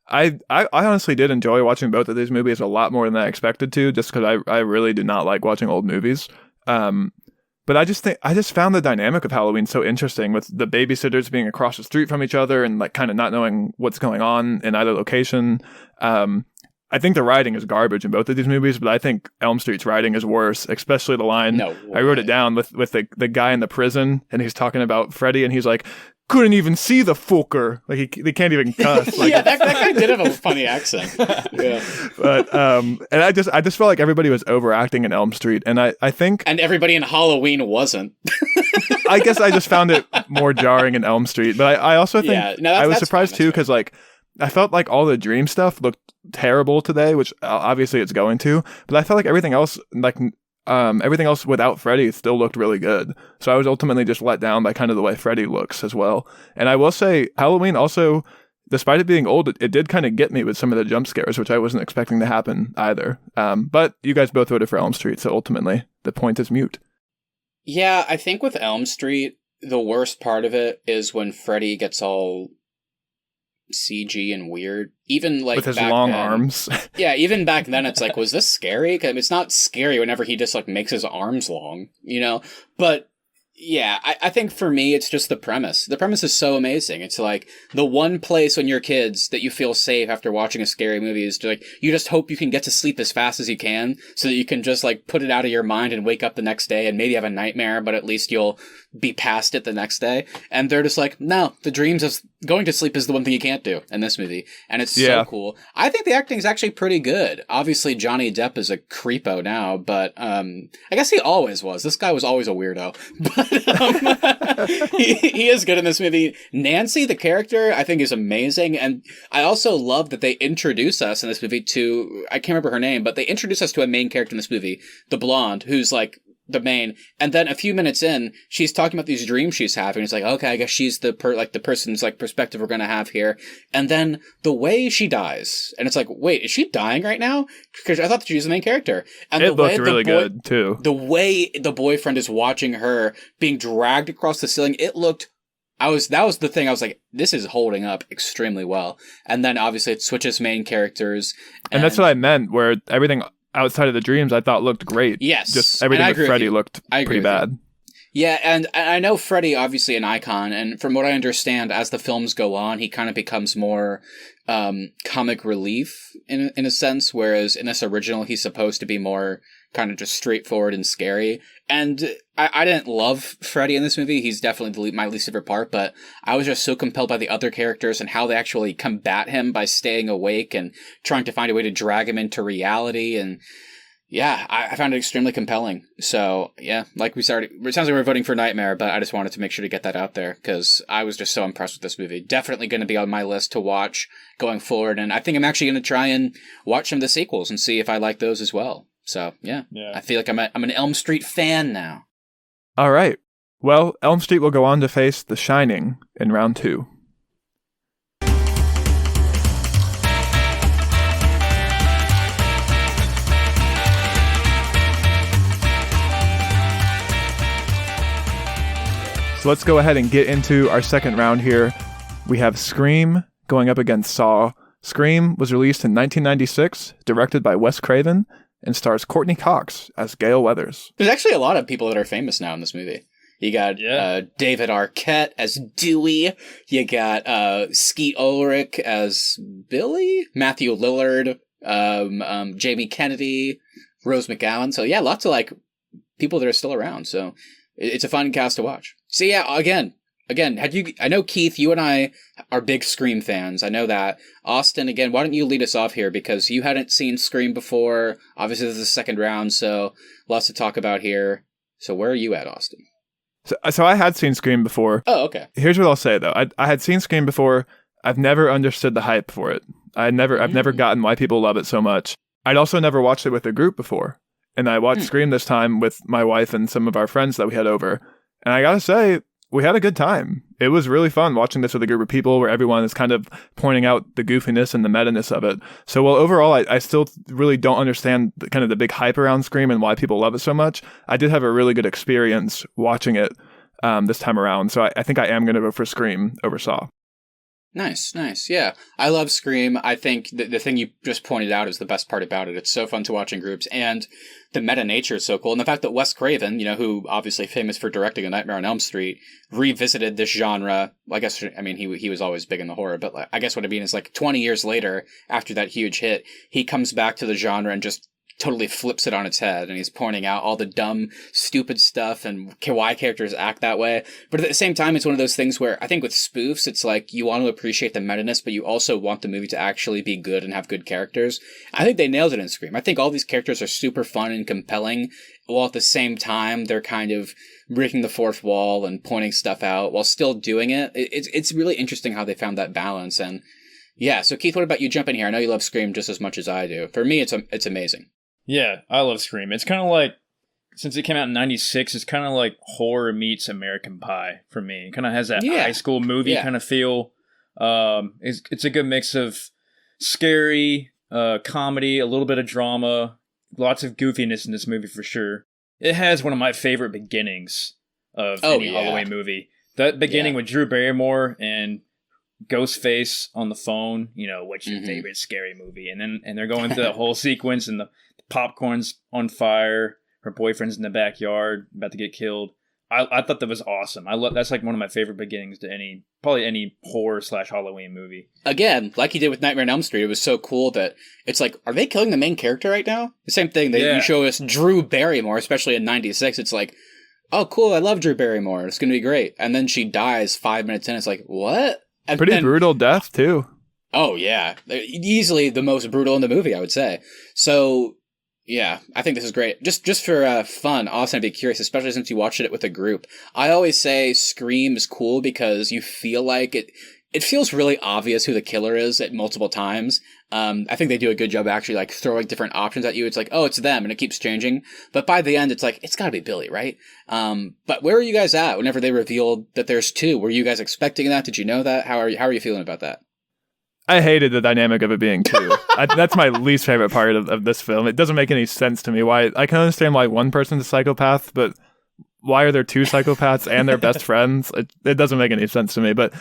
I honestly did enjoy watching both of these movies a lot more than I expected to, just because I really do not like watching old movies. But I just found the dynamic of Halloween so interesting, with the babysitters being across the street from each other and like kind of not knowing what's going on in either location. I think the writing is garbage in both of these movies, but I think Elm Street's writing is worse, especially the line.
No way.
I wrote it down with the guy in the prison, and he's talking about Freddy, and he's like, couldn't even see the fucker. Like they can't even cuss. Like,
yeah, that guy did have a funny accent. Yeah.
But and I just felt like everybody was overacting in Elm Street, and I think
and everybody in Halloween wasn't.
I guess I just found it more jarring in Elm Street, but I also think I was surprised too, because like I felt like all the dream stuff looked terrible today, which obviously it's going to, but I felt like everything else, like everything else without Freddy, still looked really good. So I was ultimately just let down by kind of the way Freddy looks as well. And I will say, Halloween also, despite it being old, it did kind of get me with some of the jump scares, which I wasn't expecting to happen either. But you guys both voted for Elm Street, so ultimately the point is mute.
Yeah, I think with Elm Street, the worst part of it is when Freddy gets all CG and weird. Even like
with his long arms.
Yeah, even back then it's like, was this scary? 'Cause it's not scary whenever he just like makes his arms long, you know? But yeah, I think for me it's just the premise. The premise is so amazing. It's like the one place when you're kids that you feel safe after watching a scary movie is to, like, you just hope you can get to sleep as fast as you can so that you can just like put it out of your mind and wake up the next day and maybe have a nightmare, but at least you'll be past it the next day. And they're just like, no, the dreams of going to sleep is the one thing you can't do in this movie. And it's so cool. I think the acting is actually pretty good. Obviously, Johnny Depp is a creepo now, but I guess he always was. This guy was always a weirdo. But he is good in this movie. Nancy, the character, I think is amazing. And I also love that they introduce us in this movie to, I can't remember her name, but they introduce us to a main character in this movie, the blonde, who's like the main, and then a few minutes in, she's talking about these dreams she's having. It's like, okay, I guess she's the person's like perspective we're gonna have here. And then the way she dies, and it's like, wait, is she dying right now? Because I thought that she was the main character. And
it looked really good too.
The way the boyfriend is watching her being dragged across the ceiling, it looked. That was the thing. I was like, this is holding up extremely well. And then obviously it switches main characters,
and that's what I meant. Where everything outside of the dreams I thought looked great.
Yes.
Just everything with Freddy looked pretty bad.
Yeah, and I know Freddy, obviously an icon, and from what I understand, as the films go on, he kind of becomes more comic relief in a sense, whereas in this original, he's supposed to be more kind of just straightforward and scary. And I didn't love Freddy in this movie. He's definitely my least favorite part, but I was just so compelled by the other characters and how they actually combat him by staying awake and trying to find a way to drag him into reality. And yeah, I found it extremely compelling. So yeah, like we started, it sounds like we're voting for Nightmare, but I just wanted to make sure to get that out there because I was just so impressed with this movie. Definitely going to be on my list to watch going forward. And I think I'm actually going to try and watch some of the sequels and see if I like those as well. So yeah. I feel like I'm an Elm Street fan now.
All right. Well, Elm Street will go on to face The Shining in round 2. So let's go ahead and get into our second round here. We have Scream going up against Saw. Scream was released in 1996, directed by Wes Craven, and stars Courtney Cox as Gale Weathers.
There's actually a lot of people that are famous now in this movie. You got David Arquette as Dewey. You got Skeet Ulrich as Billy. Matthew Lillard. Jamie Kennedy. Rose McGowan. So yeah, lots of like people that are still around. So it's a fun cast to watch. So yeah, again, I know Keith, you and I are big Scream fans. I know that. Austin, again, why don't you lead us off here because you hadn't seen Scream before. Obviously, this is the second round, so lots to talk about here. So where are you at, Austin?
So I had seen Scream before.
Oh, okay.
Here's what I'll say though. I had seen Scream before. I've never understood the hype for it. I've never gotten why people love it so much. I'd also never watched it with a group before. And I watched Scream this time with my wife and some of our friends that we had over. And I gotta say, we had a good time. It was really fun watching this with a group of people where everyone is kind of pointing out the goofiness and the meta-ness of it. So while overall I still really don't understand kind of the big hype around Scream and why people love it so much, I did have a really good experience watching it this time around. So I think I am going to go for Scream over Saw.
Nice. Yeah. I love Scream. I think the thing you just pointed out is the best part about it. It's so fun to watch in groups, and the meta nature is so cool. And the fact that Wes Craven, who obviously famous for directing A Nightmare on Elm Street, revisited this genre. I guess, he was always big in the horror, but I guess what I mean is 20 years later, after that huge hit, he comes back to the genre and just totally flips it on its head, and he's pointing out all the dumb, stupid stuff and why characters act that way. But at the same time, it's one of those things where I think with spoofs, it's you want to appreciate the meta-ness, but you also want the movie to actually be good and have good characters. I think they nailed it in Scream. I think all these characters are super fun and compelling, while at the same time, they're kind of breaking the fourth wall and pointing stuff out while still doing it. It's really interesting how they found that balance. And yeah, so Keith, what about you? Jump in here. I know you love Scream just as much as I do. For me, it's amazing.
Yeah, I love Scream. It's kind of like, since it came out in 96, it's kind of like horror meets American Pie for me. It kind of has that high school movie kind of feel. It's a good mix of scary, comedy, a little bit of drama, lots of goofiness in this movie for sure. It has one of my favorite beginnings of any Halloween movie. That beginning with Drew Barrymore and Ghostface on the phone, what's your favorite scary movie? And they're going through that whole sequence, and the popcorn's on fire. Her boyfriend's in the backyard, about to get killed. I thought that was awesome. That's one of my favorite beginnings to any horror / Halloween movie. Again,
like he did with Nightmare on Elm Street, it was so cool that it's are they killing the main character right now? The same thing. You show us Drew Barrymore, especially in 96. It's oh, cool, I love Drew Barrymore. It's going to be great. And then she dies 5 minutes in. It's what? And
pretty brutal death, too.
Oh, yeah. Easily the most brutal in the movie, I would say. So, yeah, I think this is great. Just for fun, Austin, I'd be curious, especially since you watched it with a group. I always say Scream is cool because you feel like it feels really obvious who the killer is at multiple times. I think they do a good job actually throwing different options at you. It's oh, it's them, and it keeps changing. But by the end, it's it's gotta be Billy, right? But where are you guys at whenever they revealed that there's two? Were you guys expecting that? Did you know that? How are you feeling about that?
I hated the dynamic of it being two. That's my least favorite part of this film. It doesn't make any sense to me. Why I can understand why one person's a psychopath, but why are there two psychopaths and they're best friends? It doesn't make any sense to me. But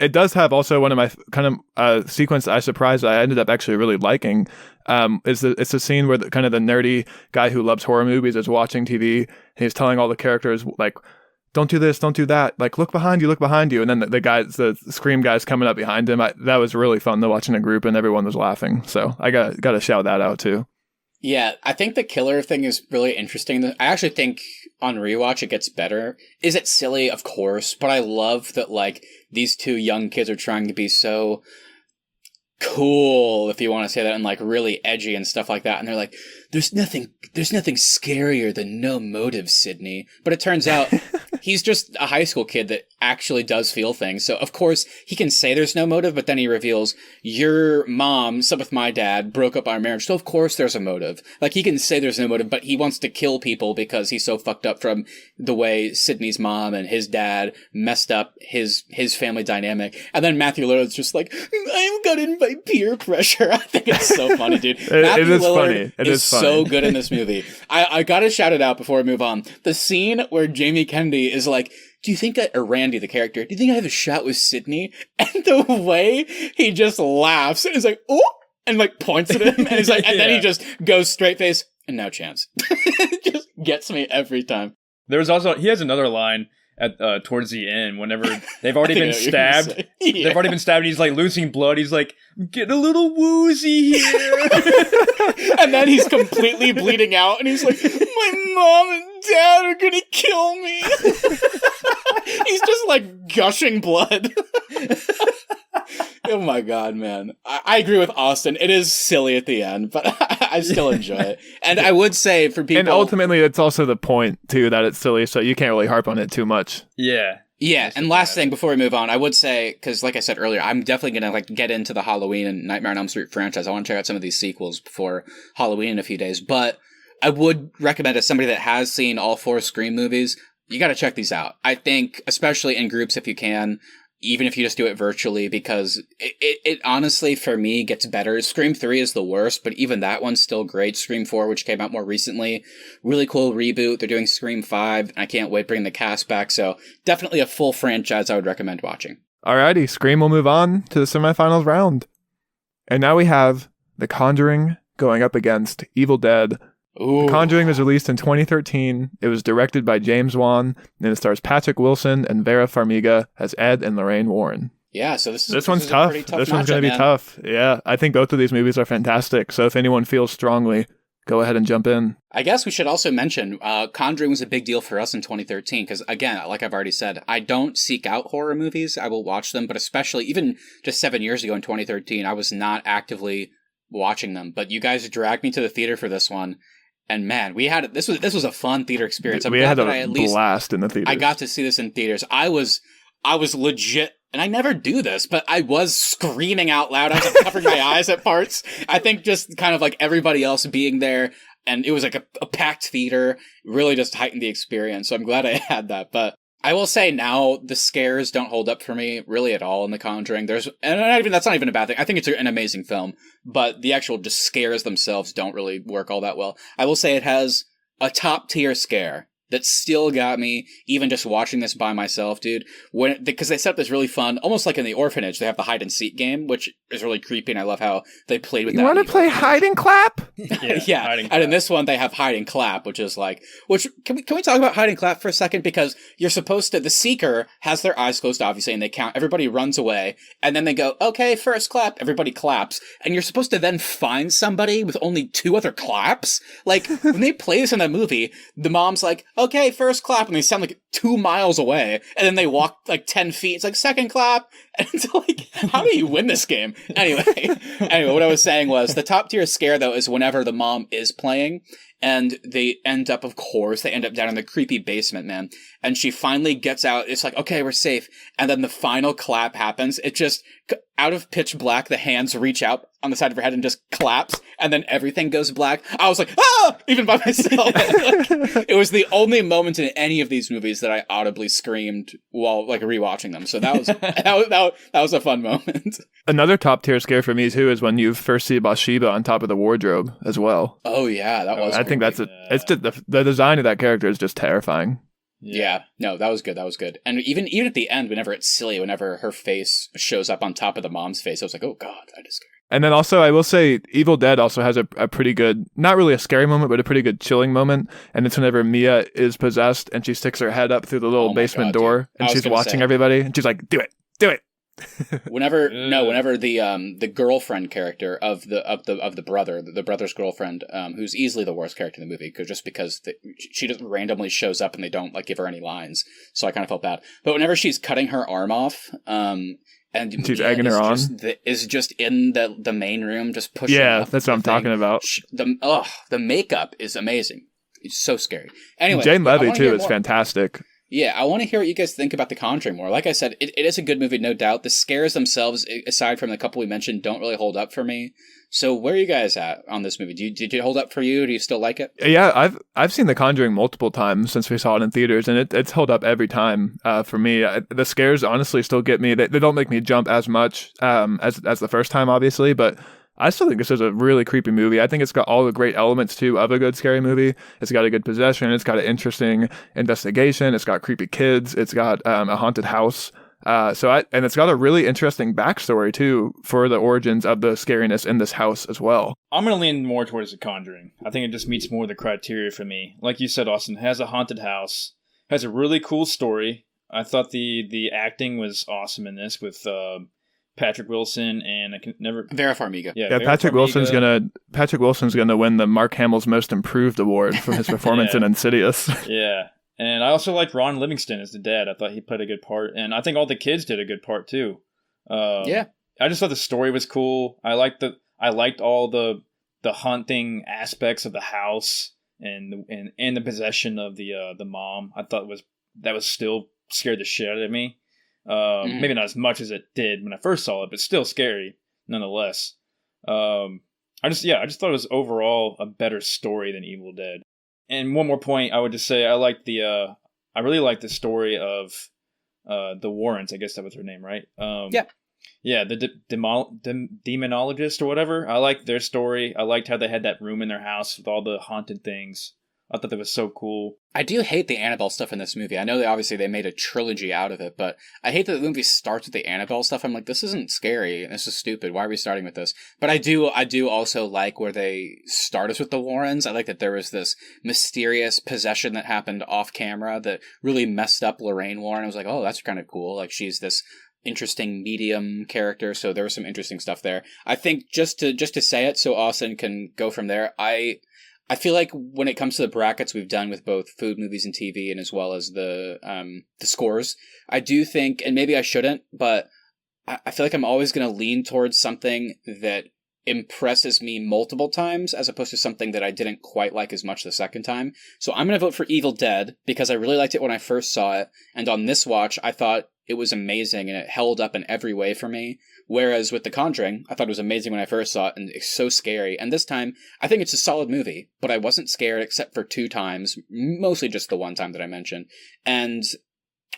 it does have also one of my kind of sequence that I ended up actually really liking. It's a scene where the nerdy guy who loves horror movies is watching TV and he's telling all the characters don't do this, don't do that. Look behind you. And then the Scream guy's coming up behind him. That was really fun to watch in a group, and everyone was laughing. So I got to shout that out too.
Yeah, I think the killer thing is really interesting. I actually think on rewatch it gets better. Is it silly? Of course. But I love that these two young kids are trying to be so cool, if you want to say that, and really edgy and stuff like that. And they're there's nothing scarier than no motive, Sydney. But it turns out he's just a high school kid that actually does feel things. So of course he can say there's no motive, but then he reveals your mom slept with my dad, broke up our marriage. So of course there's a motive. He can say there's no motive, but he wants to kill people because he's so fucked up from the way Sydney's mom and his dad messed up his family dynamic. And then Matthew Lillard's just I'm gutted by peer pressure. I think it's so funny, dude. Matthew Lillard is so good in this movie. I gotta shout it out before we move on. The scene where Jamie Kennedy is do you think or Randy, the character, do you think I have a shot with Sydney? And the way he just laughs and is oh, and points at him, and he's and then he just goes straight face, and no chance. It just gets me every time.
He has another line at towards the end whenever they've already been stabbed. Yeah. They've already been stabbed. He's losing blood. He's getting a little woozy here.
And then he's completely bleeding out, and he's my mom and dad are gonna kill me. He's just gushing blood. Oh my god, man. I agree with Austin. It is silly at the end, but I still enjoy it. And I would say for people...
And ultimately, it's also the point, too, that it's silly, so you can't really harp on it too much.
Yeah.
Yeah, and last thing before we move on, I would say, because like I said earlier, I'm definitely going to get into the Halloween and Nightmare on Elm Street franchise. I want to check out some of these sequels before Halloween in a few days, but I would recommend as somebody that has seen all 4 Scream movies, You got to check these out. I think, especially in groups if you can, even if you just do it virtually, because it honestly, for me, gets better. Scream 3 is the worst, but even that one's still great. Scream 4, which came out more recently, really cool reboot. They're doing Scream 5, and I can't wait to bring the cast back, so definitely a full franchise I would recommend watching.
Alrighty, Scream will move on to the semifinals round. And now we have The Conjuring going up against Evil Dead.
Ooh.
The Conjuring was released in 2013. It was directed by James Wan, and it stars Patrick Wilson and Vera Farmiga as Ed and Lorraine Warren.
Yeah, so this
one's
is
tough.
A pretty tough
This one's going to be
matchup, man.
tough. Yeah, I think both of these movies are fantastic. So if anyone feels strongly, go ahead and jump in.
I guess we should also mention Conjuring was a big deal for us in 2013 because, again, like I've already said, I don't seek out horror movies. I will watch them, but especially even just 7 years ago in 2013, I was not actively watching them. But you guys dragged me to the theater for this one. And man, we had this was a fun theater experience.
We had a blast in the theaters.
I got to see this in theaters. I was legit, and I never do this, but I was screaming out loud. I was like, covering my eyes at parts. I think just kind of like everybody else being there, and it was like a packed theater, really just heightened the experience. So I'm glad I had that. But I will say now the scares don't hold up for me really at all in The Conjuring. That's not even a bad thing. I think it's an amazing film, but the actual just scares themselves don't really work all that well. I will say it has a top tier scare that still got me, even just watching this by myself, dude. Because they set up this really fun, almost like in The Orphanage, they have the hide and seek game, which is really creepy, and I love how they played with that.
You want to play hide and clap?
Yeah. And in this one, they have hide and clap, which is like, can we talk about hide and clap for a second? Because you're supposed to, the seeker has their eyes closed, obviously, and they count, everybody runs away, and then they go, okay, first clap, everybody claps, and you're supposed to then find somebody with only 2 other claps? Like, when they play this in the movie, the mom's like, okay, first clap, and they sound like 2 miles away, and then they walk like 10 feet, it's like, second clap, and it's like, how do you win this game? Anyway, what I was saying was, the top tier scare, though, is whenever the mom is playing, and they end up down in the creepy basement, man, and she finally gets out, it's like, okay, we're safe, and then the final clap happens, it just, out of pitch black, the hands reach out on the side of her head and just claps, and then everything goes black. I was like, ah! Even by myself. It was the only moment in any of these movies that I audibly screamed while like rewatching them. So that was a fun moment.
Another top tier scare for me too is when you first see Bathsheba on top of the wardrobe as well.
Oh yeah, that was.
I think that's it's just the design of that character is just terrifying.
Yeah, no, that was good. And even at the end, whenever it's silly, whenever her face shows up on top of the mom's face, I was like, oh god, that is scary.
And then also, I will say, Evil Dead also has a pretty good, not really a scary moment, but a pretty good chilling moment. And it's whenever Mia is possessed and she sticks her head up through the little basement door, and she's watching everybody, and she's like, do it.
Whenever the girlfriend character of the brother, the brother's girlfriend, who's easily the worst character in the movie, because she just randomly shows up and they don't like give her any lines, so I kind of felt bad. But whenever she's cutting her arm off, and
she's egging her on,
is just in the main room, just pushing.
Yeah, that's what I'm talking about.
The makeup is amazing. It's so scary. Anyway,
Jane Levy too is fantastic.
Yeah, I want to hear what you guys think about The Conjuring more. Like I said, it is a good movie, no doubt. The scares themselves, aside from the couple we mentioned, don't really hold up for me. So where are you guys at on this movie? Did it hold up for you? Do you still like it?
Yeah, I've seen The Conjuring multiple times since we saw it in theaters, and it's held up every time for me. The scares honestly still get me. They don't make me jump as much as the first time, obviously, but I still think this is a really creepy movie. I think it's got all the great elements, too, of a good scary movie. It's got a good possession. It's got an interesting investigation. It's got creepy kids. It's got a haunted house. And it's got a really interesting backstory, too, for the origins of the scariness in this house as well.
I'm going to lean more towards The Conjuring. I think it just meets more of the criteria for me. Like you said, Austin, it has a haunted house, has a really cool story. I thought the acting was awesome in this with Patrick Wilson and I can never
Vera Farmiga.
Yeah, Patrick Wilson's gonna win the Mark Hamill's Most Improved award for his performance in Insidious.
Yeah, and I also like Ron Livingston as the dad. I thought he played a good part, and I think all the kids did a good part too. I just thought the story was cool. I liked all the haunting aspects of the house and the possession of the mom. I thought that was still scared the shit out of me. Maybe not as much as it did when I first saw it, but still scary nonetheless. I just thought it was overall a better story than Evil Dead. And one more point, I would just say I like the I really like the story of the Warrens. I guess that was her name, right?
Yeah.
Yeah, the demonologist or whatever. I liked their story. I liked how they had that room in their house with all the haunted things. I thought that was so cool.
I do hate the Annabelle stuff in this movie. I know they obviously they made a trilogy out of it, but I hate that the movie starts with the Annabelle stuff. I'm like, this isn't scary. This is stupid. Why are we starting with this? But I do also like where they start us with the Warrens. I like that there was this mysterious possession that happened off camera that really messed up Lorraine Warren. I was like, oh, that's kind of cool. Like, she's this interesting medium character, so there was some interesting stuff there. I think just to say it so Austin can go from there, I feel like when it comes to the brackets we've done with both food, movies, and TV, and as well as the scores, I do think, and maybe I shouldn't, but I feel like I'm always going to lean towards something that impresses me multiple times as opposed to something that I didn't quite like as much the second time. So I'm going to vote for Evil Dead because I really liked it when I first saw it, and on this watch, I thought it was amazing and it held up in every way for me. Whereas with The Conjuring, I thought it was amazing when I first saw it and it's so scary. And this time, I think it's a solid movie, but I wasn't scared except for 2 times, mostly just the one time that I mentioned. And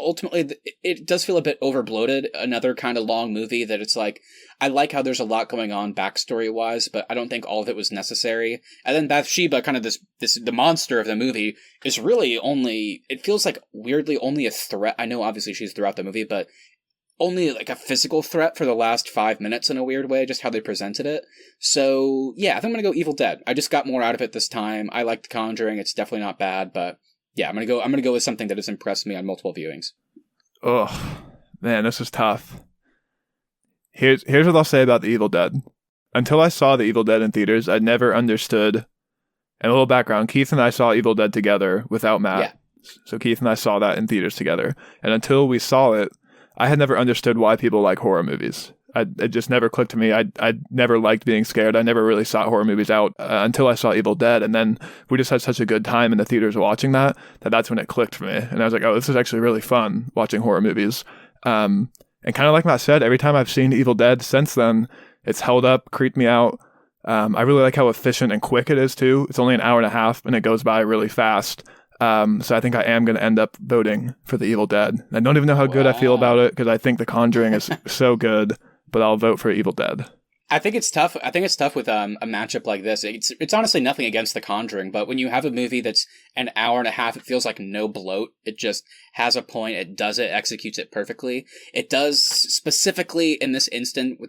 ultimately, it does feel a bit overbloated. Another kind of long movie that it's like, I like how there's a lot going on backstory-wise, but I don't think all of it was necessary. And then Bathsheba, kind of the monster of the movie, is really only, it feels like weirdly only a threat. I know obviously she's throughout the movie, but only like a physical threat for the last 5 minutes in a weird way, just how they presented it. So yeah, I think I'm gonna go Evil Dead. I just got more out of it this time. I like The Conjuring. It's definitely not bad, but yeah, I'm gonna go with something that has impressed me on multiple viewings.
Oh man, this is tough. Here's what I'll say about The Evil Dead. Until I saw The Evil Dead in theaters, I'd never understood. And a little background: Keith and I saw Evil Dead together without Matt. Yeah. So Keith and I saw that in theaters together, and until we saw it, I had never understood why people like horror movies. It just never clicked to me. I never liked being scared. I never really sought horror movies out until I saw Evil Dead. And then we just had such a good time in the theaters watching that's when it clicked for me. And I was like, oh, this is actually really fun watching horror movies. And kind of like Matt said, every time I've seen Evil Dead since then, it's held up, creeped me out. I really like how efficient and quick it is too. It's only an hour and a half and it goes by really fast. So I think I am going to end up voting for The Evil Dead. I don't even know how good I feel about it because I think The Conjuring is so good, but I'll vote for Evil Dead.
I think it's tough. I think it's tough with a matchup like this. It's honestly nothing against The Conjuring, but when you have a movie that's an hour and a half, it feels like no bloat. It just has a point. It does it, executes it perfectly. It does specifically in this instance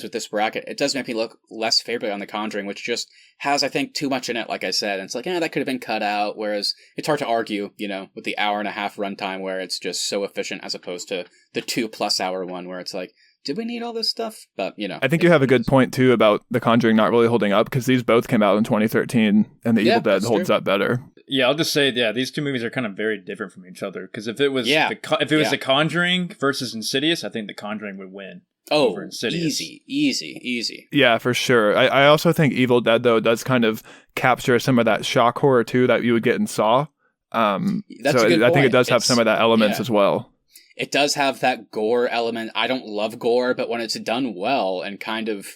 with this bracket. It does make me look less favorably on The Conjuring, which just has, I think, too much in it. Like I said, and it's like, that could have been cut out. Whereas it's hard to argue, with the hour and a half runtime where it's just so efficient, as opposed to the 2+ hour one where it's like, did we need all this stuff? But,
I think you have a good point, too, about The Conjuring not really holding up, because these both came out in 2013, and The Evil Dead holds up better.
Yeah, I'll just say, these two movies are kind of very different from each other, because if it was The Conjuring versus Insidious, I think The Conjuring would win over Insidious.
Easy.
Yeah, for sure. I also think Evil Dead, though, does kind of capture some of that shock horror, too, that you would get in Saw.
That's a good point.
I think it does have some of that elements as well.
It does have that gore element. I don't love gore, but when it's done well and kind of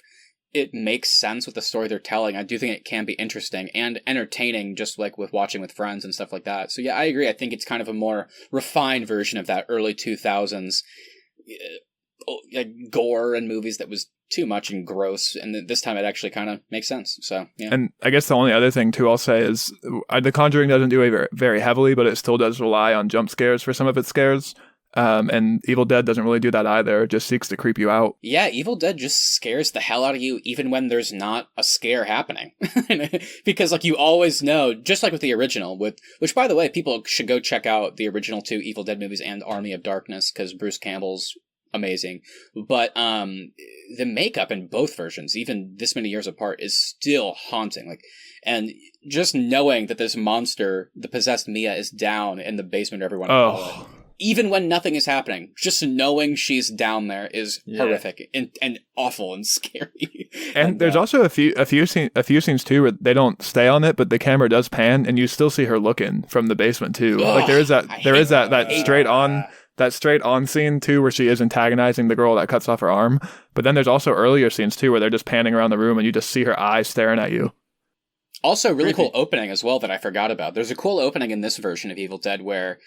it makes sense with the story they're telling, I do think it can be interesting and entertaining, just like with watching with friends and stuff like that. So yeah, I agree. I think it's kind of a more refined version of that early 2000s gore and movies that was too much and gross, and this time it actually kind of makes sense. So yeah.
And I guess the only other thing too I'll say is The Conjuring doesn't do it very heavily, but it still does rely on jump scares for some of its scares. And Evil Dead doesn't really do that either. It just seeks to creep you out.
Yeah, Evil Dead just scares the hell out of you even when there's not a scare happening. Because you always know, just like with the original, which by the way, people should go check out the original 2 Evil Dead movies and Army of Darkness, because Bruce Campbell's amazing. But the makeup in both versions, even this many years apart, is still haunting. And just knowing that this monster, the possessed Mia, is down in the basement, everyone call it. Even when nothing is happening, just knowing she's down there is horrific and awful and scary.
And there's also a few scenes too where they don't stay on it, but the camera does pan, and you still see her looking from the basement too. There is that straight on scene too where she is antagonizing the girl that cuts off her arm. But then there's also earlier scenes too where they're just panning around the room, and you just see her eyes staring at you.
Also, really
Creepy.
cool opening as well that I forgot about. There's a cool opening in this version of Evil Dead where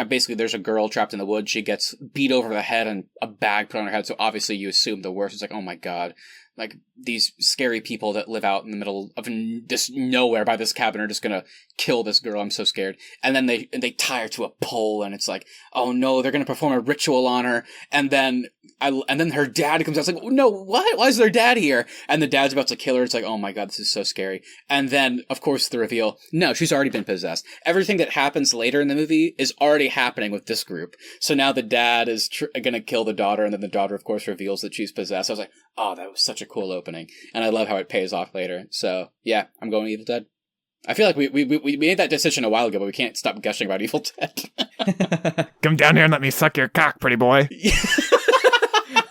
basically there's a girl trapped in the woods. She gets beat over the head and a bag put on her head. So obviously you assume the worst. It's like, oh my god, like these scary people that live out in the middle of this nowhere by this cabin are just gonna kill this girl. I'm so scared. And then they tie her to a pole, and it's like, oh no, they're gonna perform a ritual on her. And then her dad comes out. It's like, no, what? Why is their dad here? And the dad's about to kill her. It's like, oh my god, this is so scary. And then, of course, the reveal, no, she's already been possessed. Everything that happens later in the movie is already happening with this group. So now the dad is going to kill the daughter, and then the daughter, of course, reveals that she's possessed. I was like, oh, that was such a cool opening. And I love how it pays off later. So, yeah, I'm going Evil Dead. I feel like we made that decision a while ago, but we can't stop gushing about Evil Dead.
Come down here and let me suck your cock, pretty boy.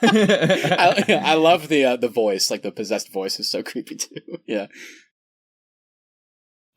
I love the voice, like the possessed voice is so creepy too. Yeah.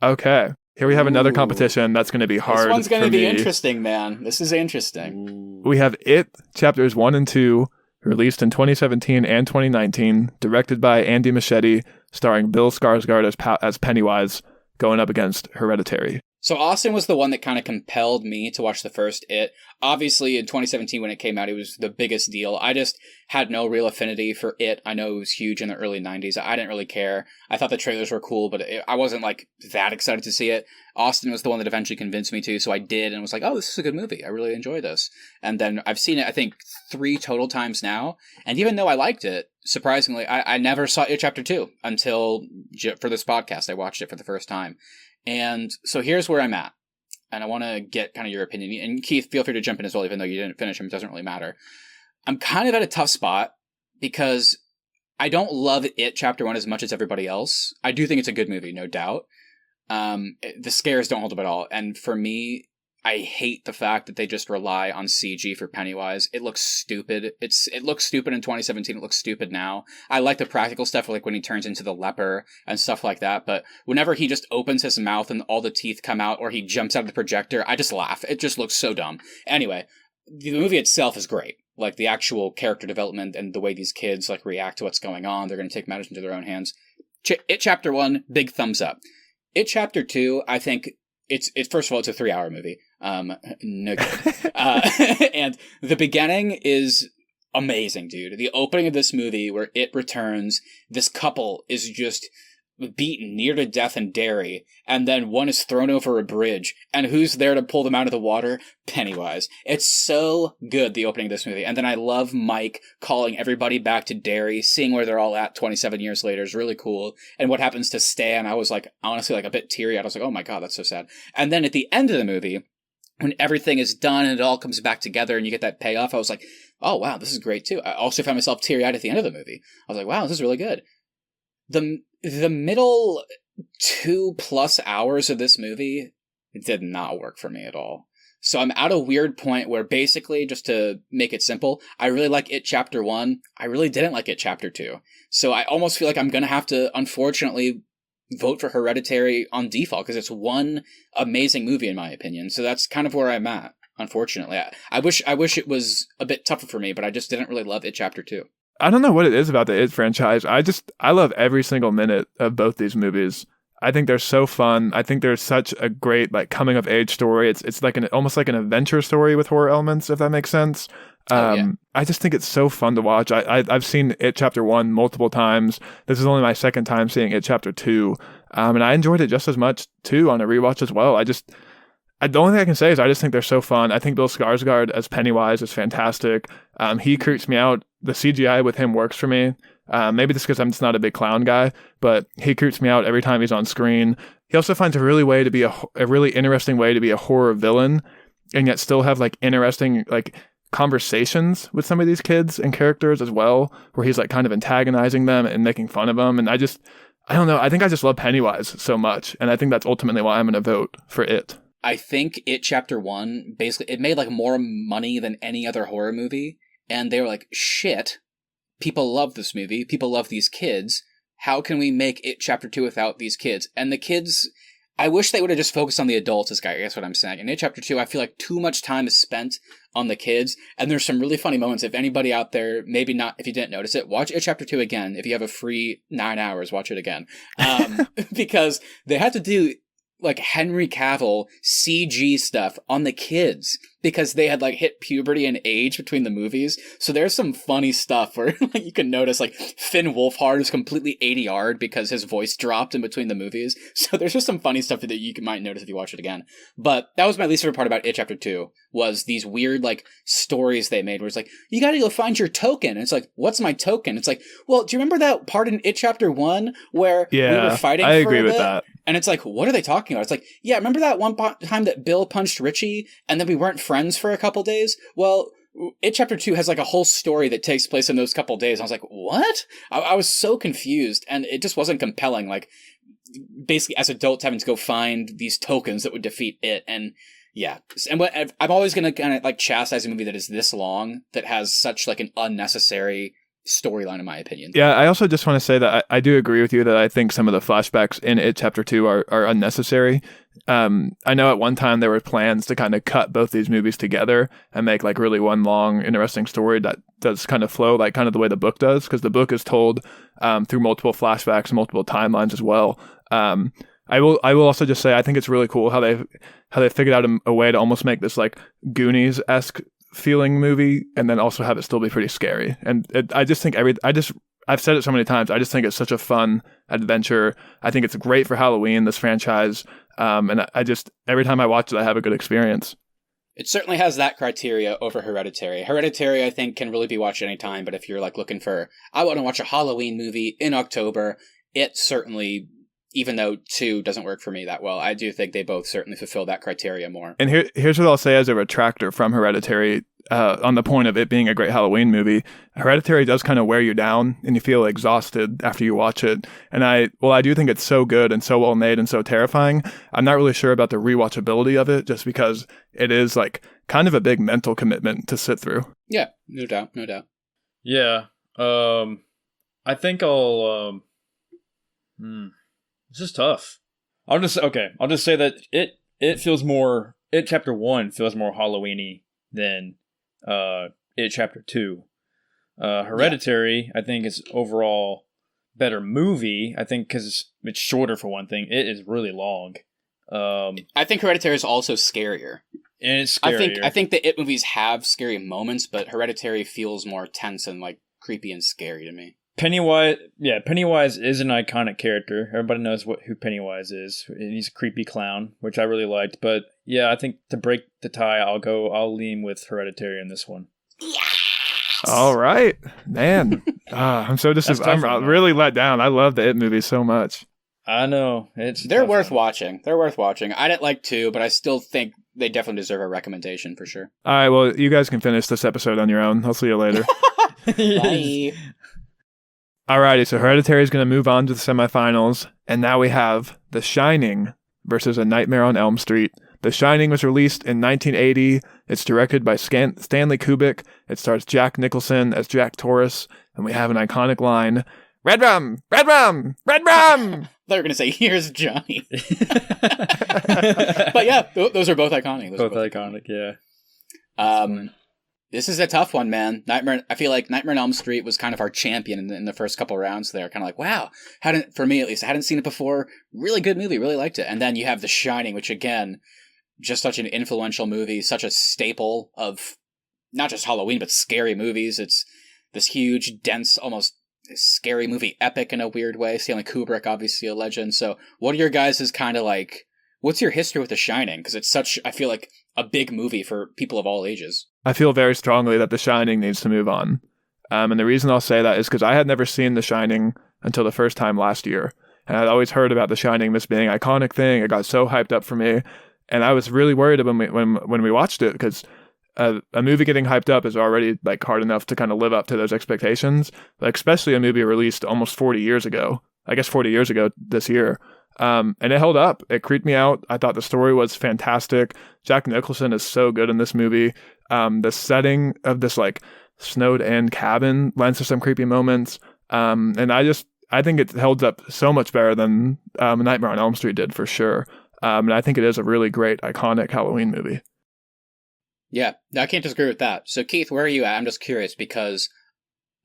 Okay, here we have another
Ooh.
competition that's going to be hard.
This one's going
for
to be
me.
interesting, man. This is interesting.
We have It Chapters 1 and 2, released in 2017 and 2019, directed by Andy Muschietti, starring Bill Skarsgård as Pennywise, going up against Hereditary.
So Austin was the one that kind of compelled me to watch the first It. Obviously, in 2017 when it came out, it was the biggest deal. I just had no real affinity for It. I know it was huge in the early 90s. I didn't really care. I thought the trailers were cool, but I wasn't like that excited to see it. Austin was the one that eventually convinced me to, so I did and was like, oh, this is a good movie. I really enjoy this. And then I've seen it, I think, 3 total times now. And even though I liked it, surprisingly, I never saw It Chapter 2 until for this podcast. I watched it for the first time. And so here's where I'm at. And I want to get kind of your opinion. And Keith, feel free to jump in as well, even though you didn't finish him. It doesn't really matter. I'm kind of at a tough spot because I don't love It Chapter 1 as much as everybody else. I do think it's a good movie, no doubt. The scares don't hold up at all. And for me, I hate the fact that they just rely on CG for Pennywise. It looks stupid. It looked stupid in 2017. It looks stupid now. I like the practical stuff, like when he turns into the leper and stuff like that. But whenever he just opens his mouth and all the teeth come out, or he jumps out of the projector, I just laugh. It just looks so dumb. Anyway, the movie itself is great. Like the actual character development and the way these kids like react to what's going on. They're going to take matters into their own hands. It Chapter 1, big thumbs up. It Chapter 2, I think it's first of all, it's a 3-hour movie. No good. And the beginning is amazing, dude. The opening of this movie where It returns, this couple is just beaten near to death in Derry, and then one is thrown over a bridge, and who's there to pull them out of the water? Pennywise. It's so good, the opening of this movie. And then I love Mike calling everybody back to Derry, seeing where they're all at 27 years later is really cool. And what happens to Stan, I was like, honestly, like a bit teary. I was like, oh my god, that's so sad. And then at the end of the movie, when everything is done and it all comes back together and you get that payoff, I was like, oh wow, this is great too. I also found myself teary-eyed at the end of the movie. I was like, wow, this is really good. The middle 2+ hours of this movie did not work for me at all. So I'm at a weird point where basically, just to make it simple, I really like It Chapter 1. I really didn't like It Chapter 2. So I almost feel like I'm going to have to, unfortunately, vote for Hereditary on default, because it's one amazing movie in my opinion. So that's kind of where I'm at, unfortunately. I wish it was a bit tougher for me, but I just didn't really love It Chapter 2.
I don't know what it is about the It franchise. I love every single minute of both these movies. I think they're so fun. I think they're such a great like coming of age story. It's like almost like an adventure story with horror elements, if that makes sense.
Yeah.
I just think it's so fun to watch. I've seen It Chapter 1 multiple times. This is only my second time seeing It Chapter 2. And I enjoyed it just as much too on a rewatch as well. The only thing I can say is I just think they're so fun. I think Bill Skarsgård as Pennywise is fantastic. He creeps me out. The CGI with him works for me. Maybe just because I'm just not a big clown guy, but he creeps me out every time he's on screen. He also finds a really interesting way to be a horror villain, and yet still have like interesting like conversations with some of these kids and characters as well, where he's like kind of antagonizing them and making fun of them. And I don't know. I think I just love Pennywise so much, and I think that's ultimately why I'm going to vote for It.
I think It Chapter 1, basically, it made like more money than any other horror movie. And they were like, shit, people love this movie. People love these kids. How can we make It Chapter 2 without these kids? And the kids, I wish they would have just focused on the adults, I guess what I'm saying. In It Chapter 2, I feel like too much time is spent on the kids, and there's some really funny moments. If anybody out there, maybe not, if you didn't notice it, watch It Chapter 2 again. If you have a free 9 hours, watch it again. Because they had to do, like, Henry Cavill CG stuff on the kids because they had, like, hit puberty and age between the movies. So there's some funny stuff where, like, you can notice, like, Finn Wolfhard is completely ADR'd because his voice dropped in between the movies. So there's just some funny stuff that you might notice if you watch it again. But that was my least favorite part about It Chapter 2, was these weird, like, stories they made where it's like, you gotta go find your token. And it's like, what's my token? It's like, well, do you remember that part in It Chapter 1 where we were fighting
I
for
agree
a
with
bit?
that.
And it's like, what are they talking about? It's like, yeah, remember that one time that Bill punched Richie and then we weren't friends for a couple days? Well, It Chapter 2 has like a whole story that takes place in those couple days. I was like, what? I was so confused, and it just wasn't compelling. Like, basically, as adults having to go find these tokens that would defeat it. And yeah. And I'm always going to kind of like chastise a movie that is this long, that has such like an unnecessary storyline, in my opinion.
Yeah, I also just want to say that I do agree with you that I think some of the flashbacks in It Chapter 2 are unnecessary. I know at one time there were plans to kind of cut both these movies together and make like really one long, interesting story that does kind of flow like kind of the way the book does, because the book is told through multiple flashbacks and multiple timelines as well. I will also just say I think it's really cool how they figured out a way to almost make this like Goonies-esque feeling movie and then also have it still be pretty scary. And I just think I've said it so many times, I just think it's such a fun adventure. I think it's great for Halloween, this franchise. And I just, every time I watch it, I have a good experience.
It certainly has that criteria over Hereditary. Hereditary, I think, can really be watched anytime, but if you're like looking for, I want to watch a Halloween movie in October, it certainly, even though 2 doesn't work for me that well, I do think they both certainly fulfill that criteria more.
And here's what I'll say as a retractor from Hereditary, on the point of it being a great Halloween movie. Hereditary does kind of wear you down and you feel exhausted after you watch it. And I do think it's so good and so well made and so terrifying. I'm not really sure about the rewatchability of it, just because it is like kind of a big mental commitment to sit through.
Yeah, no doubt.
Yeah. I think I'll, this is tough. I'll just say that it feels more, It Chapter 1 feels more Halloween-y than It Chapter 2. Hereditary, I think, is overall better movie. I think because it's shorter for one thing. It is really long.
I think Hereditary is also scarier.
And it's scarier.
I think the It movies have scary moments, but Hereditary feels more tense and like creepy and scary to me.
Pennywise is an iconic character. Everybody knows who Pennywise is. And he's a creepy clown, which I really liked. But yeah, I think to break the tie, I'll lean with Hereditary in this one.
Yes!
All right, man. I'm so disappointed. I'm really let down. I love the It movies so much.
I know.
They're worth watching. I didn't like 2, but I still think they definitely deserve a recommendation for sure.
All right, well, you guys can finish this episode on your own. I'll see you later.
Bye.
Alrighty, so Hereditary is going to move on to the semifinals, and now we have The Shining versus A Nightmare on Elm Street. The Shining was released in 1980. It's directed by Stanley Kubrick. It stars Jack Nicholson as Jack Torrance, and we have an iconic line, "Red rum! Red rum! Red rum!"
They were going to say, "Here's Johnny." But yeah, those are both iconic.
Both iconic, yeah.
This is a tough one, man. I feel like Nightmare on Elm Street was kind of our champion in the first couple rounds there. Kind of like, wow, for me at least, I hadn't seen it before. Really good movie, really liked it. And then you have The Shining, which again, just such an influential movie, such a staple of not just Halloween, but scary movies. It's this huge, dense, almost scary movie epic in a weird way. Stanley Kubrick, obviously a legend. So what are your guys' kind of like, what's your history with The Shining? Because it's such, I feel like, a big movie for people of all ages.
I feel very strongly that The Shining needs to move on. And the reason I'll say that is because I had never seen The Shining until the first time last year. And I'd always heard about The Shining, this being an iconic thing. It got so hyped up for me. And I was really worried when we watched it, because a movie getting hyped up is already like hard enough to kind of live up to those expectations. Like, especially a movie released almost 40 years ago. I guess 40 years ago this year. And it held up. It creeped me out. I thought the story was fantastic. Jack Nicholson is so good in this movie. The setting of this like snowed-in cabin lends to some creepy moments. And I think it held up so much better than Nightmare on Elm Street did, for sure. And I think it is a really great, iconic Halloween movie.
Yeah, I can't disagree with that. So, Keith, where are you at? I'm just curious because,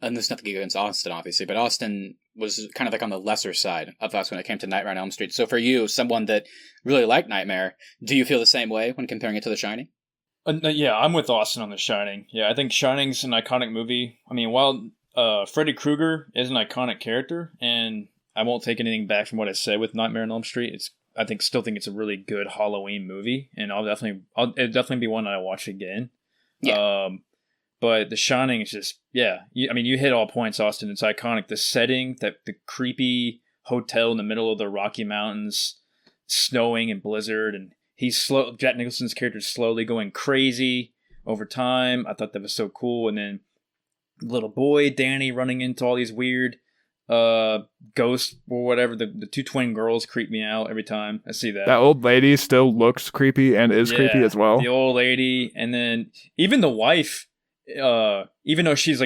and there's nothing against Austin, obviously, but Austin was kind of like on the lesser side of us when it came to Nightmare on Elm Street. So, for you, someone that really liked Nightmare, do you feel the same way when comparing it to The Shining?
Yeah, I'm with Austin on The Shining. Yeah, I think Shining's an iconic movie. I mean, while Freddy Krueger is an iconic character, and I won't take anything back from what I said with Nightmare on Elm Street, still think it's a really good Halloween movie, and it'll definitely be one that I watch again.
Yeah.
But The Shining is just, yeah. You hit all points, Austin. It's iconic. The setting, the creepy hotel in the middle of the Rocky Mountains, snowing and blizzard, and Jack Nicholson's character is slowly going crazy over time. I thought that was so cool. And then little boy Danny running into all these weird ghosts or whatever. The two twin girls creep me out every time I see that.
That old lady still looks creepy and is creepy as well.
The old lady, and then even the wife, even though she's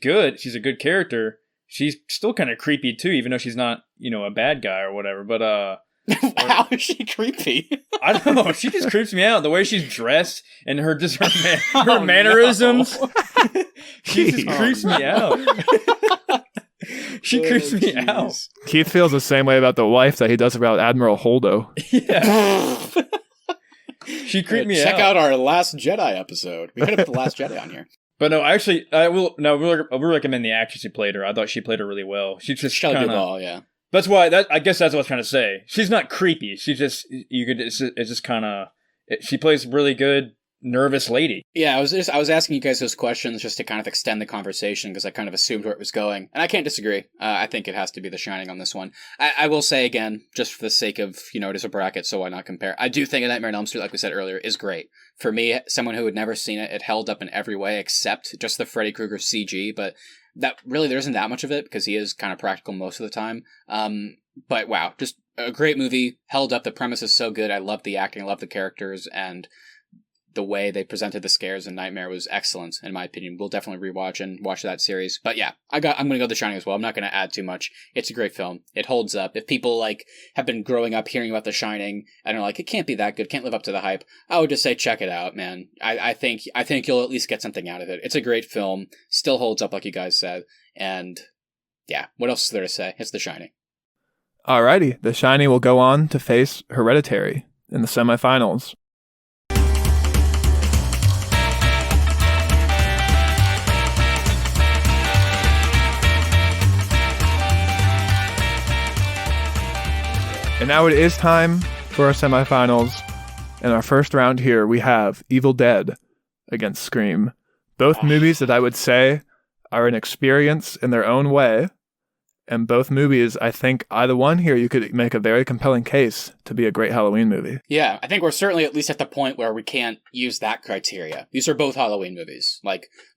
good, she's a good character, she's still kind of creepy too, even though she's not, a bad guy or whatever. But
how is she creepy?
I don't know. She just creeps me out. The way she's dressed and her mannerisms.
No.
She just creeps me out. She creeps me out.
Keith feels the same way about the wife that he does about Admiral Holdo.
Yeah. She creeped me out.
Check out our Last Jedi episode. We could have put The Last Jedi on here.
But no, actually, I will recommend the actress who played her. I thought she played her really well. She's just
Shelley
kinda,
Duvall, yeah.
That's why. I guess that's what I was trying to say. She's not creepy. She just It's just kind of. She plays really good nervous lady.
Yeah, I was asking you guys those questions just to kind of extend the conversation because I kind of assumed where it was going, and I can't disagree. I think it has to be The Shining on this one. I will say again, just for the sake of it is a bracket, so why not compare? I do think A Nightmare on Elm Street, like we said earlier, is great. For me, someone who had never seen it, it held up in every way except just the Freddy Krueger CG, but that really there isn't that much of it because he is kind of practical most of the time. But wow, just a great movie, held up. The premise is so good. I love the acting, I love the characters, and the way they presented the scares in Nightmare was excellent, in my opinion. We'll definitely rewatch and watch that series. But yeah, I'm going to go The Shining as well. I'm not going to add too much. It's a great film. It holds up. If people have been growing up hearing about The Shining and are like, it can't be that good, can't live up to the hype, I would just say check it out, man. I think you'll at least get something out of it. It's a great film. Still holds up, like you guys said. And yeah, what else is there to say? It's The Shining.
Alrighty, The Shining will go on to face Hereditary in the semifinals. And now it is time for our semifinals. In our first round here, we have Evil Dead against Scream. Both movies that I would say are an experience in their own way. And both movies, I think either one here, you could make a very compelling case to be a great Halloween movie.
Yeah, I think we're certainly at least at the point where we can't use that criteria. These are both Halloween movies.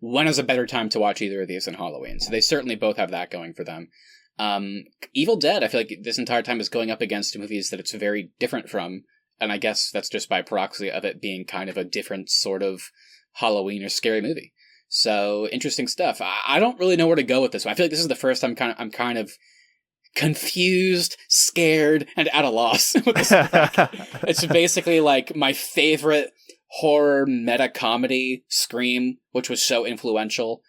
When is a better time to watch either of these than Halloween? So they certainly both have that going for them. Evil Dead, I feel like this entire time is going up against movies that it's very different from, and I guess that's just by proxy of it being kind of a different sort of Halloween or scary movie. So interesting stuff. I don't really know where to go with this one. I feel like this is the first time I'm kind of confused, scared, and at a loss with this bracket. It's basically like my favorite horror meta comedy, Scream, which was so influential,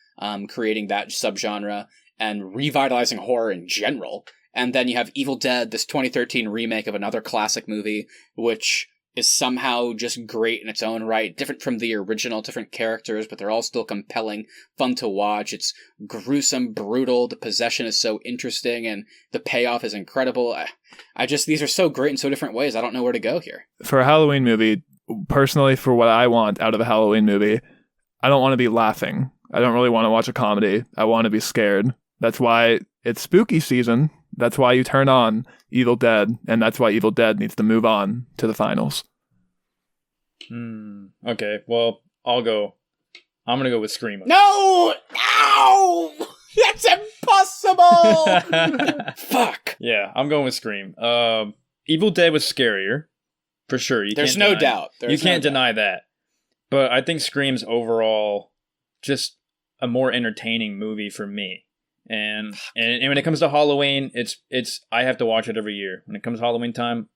creating that subgenre and revitalizing horror in general. And then you have Evil Dead, this 2013 remake of another classic movie, which is somehow just great in its own right, different from the original, different characters, but they're all still compelling, fun to watch. It's gruesome, brutal, the possession is so interesting, and the payoff is incredible. These are so great in so different ways, I don't know where to go here.
For a Halloween movie, personally, for what I want out of a Halloween movie, I don't want to be laughing. I don't really want to watch a comedy. I want to be scared. That's why it's spooky season. That's why you turn on Evil Dead, and that's why Evil Dead needs to move on to the finals.
Okay, well, I'm going to go with Scream.
No! That's impossible! Fuck!
Yeah, I'm going with Scream. Evil Dead was scarier, for sure.
There's no doubt.
You can't deny that. But I think Scream's overall just a more entertaining movie for me. And when it comes to Halloween, it's I have to watch it every year. When it comes to Halloween time,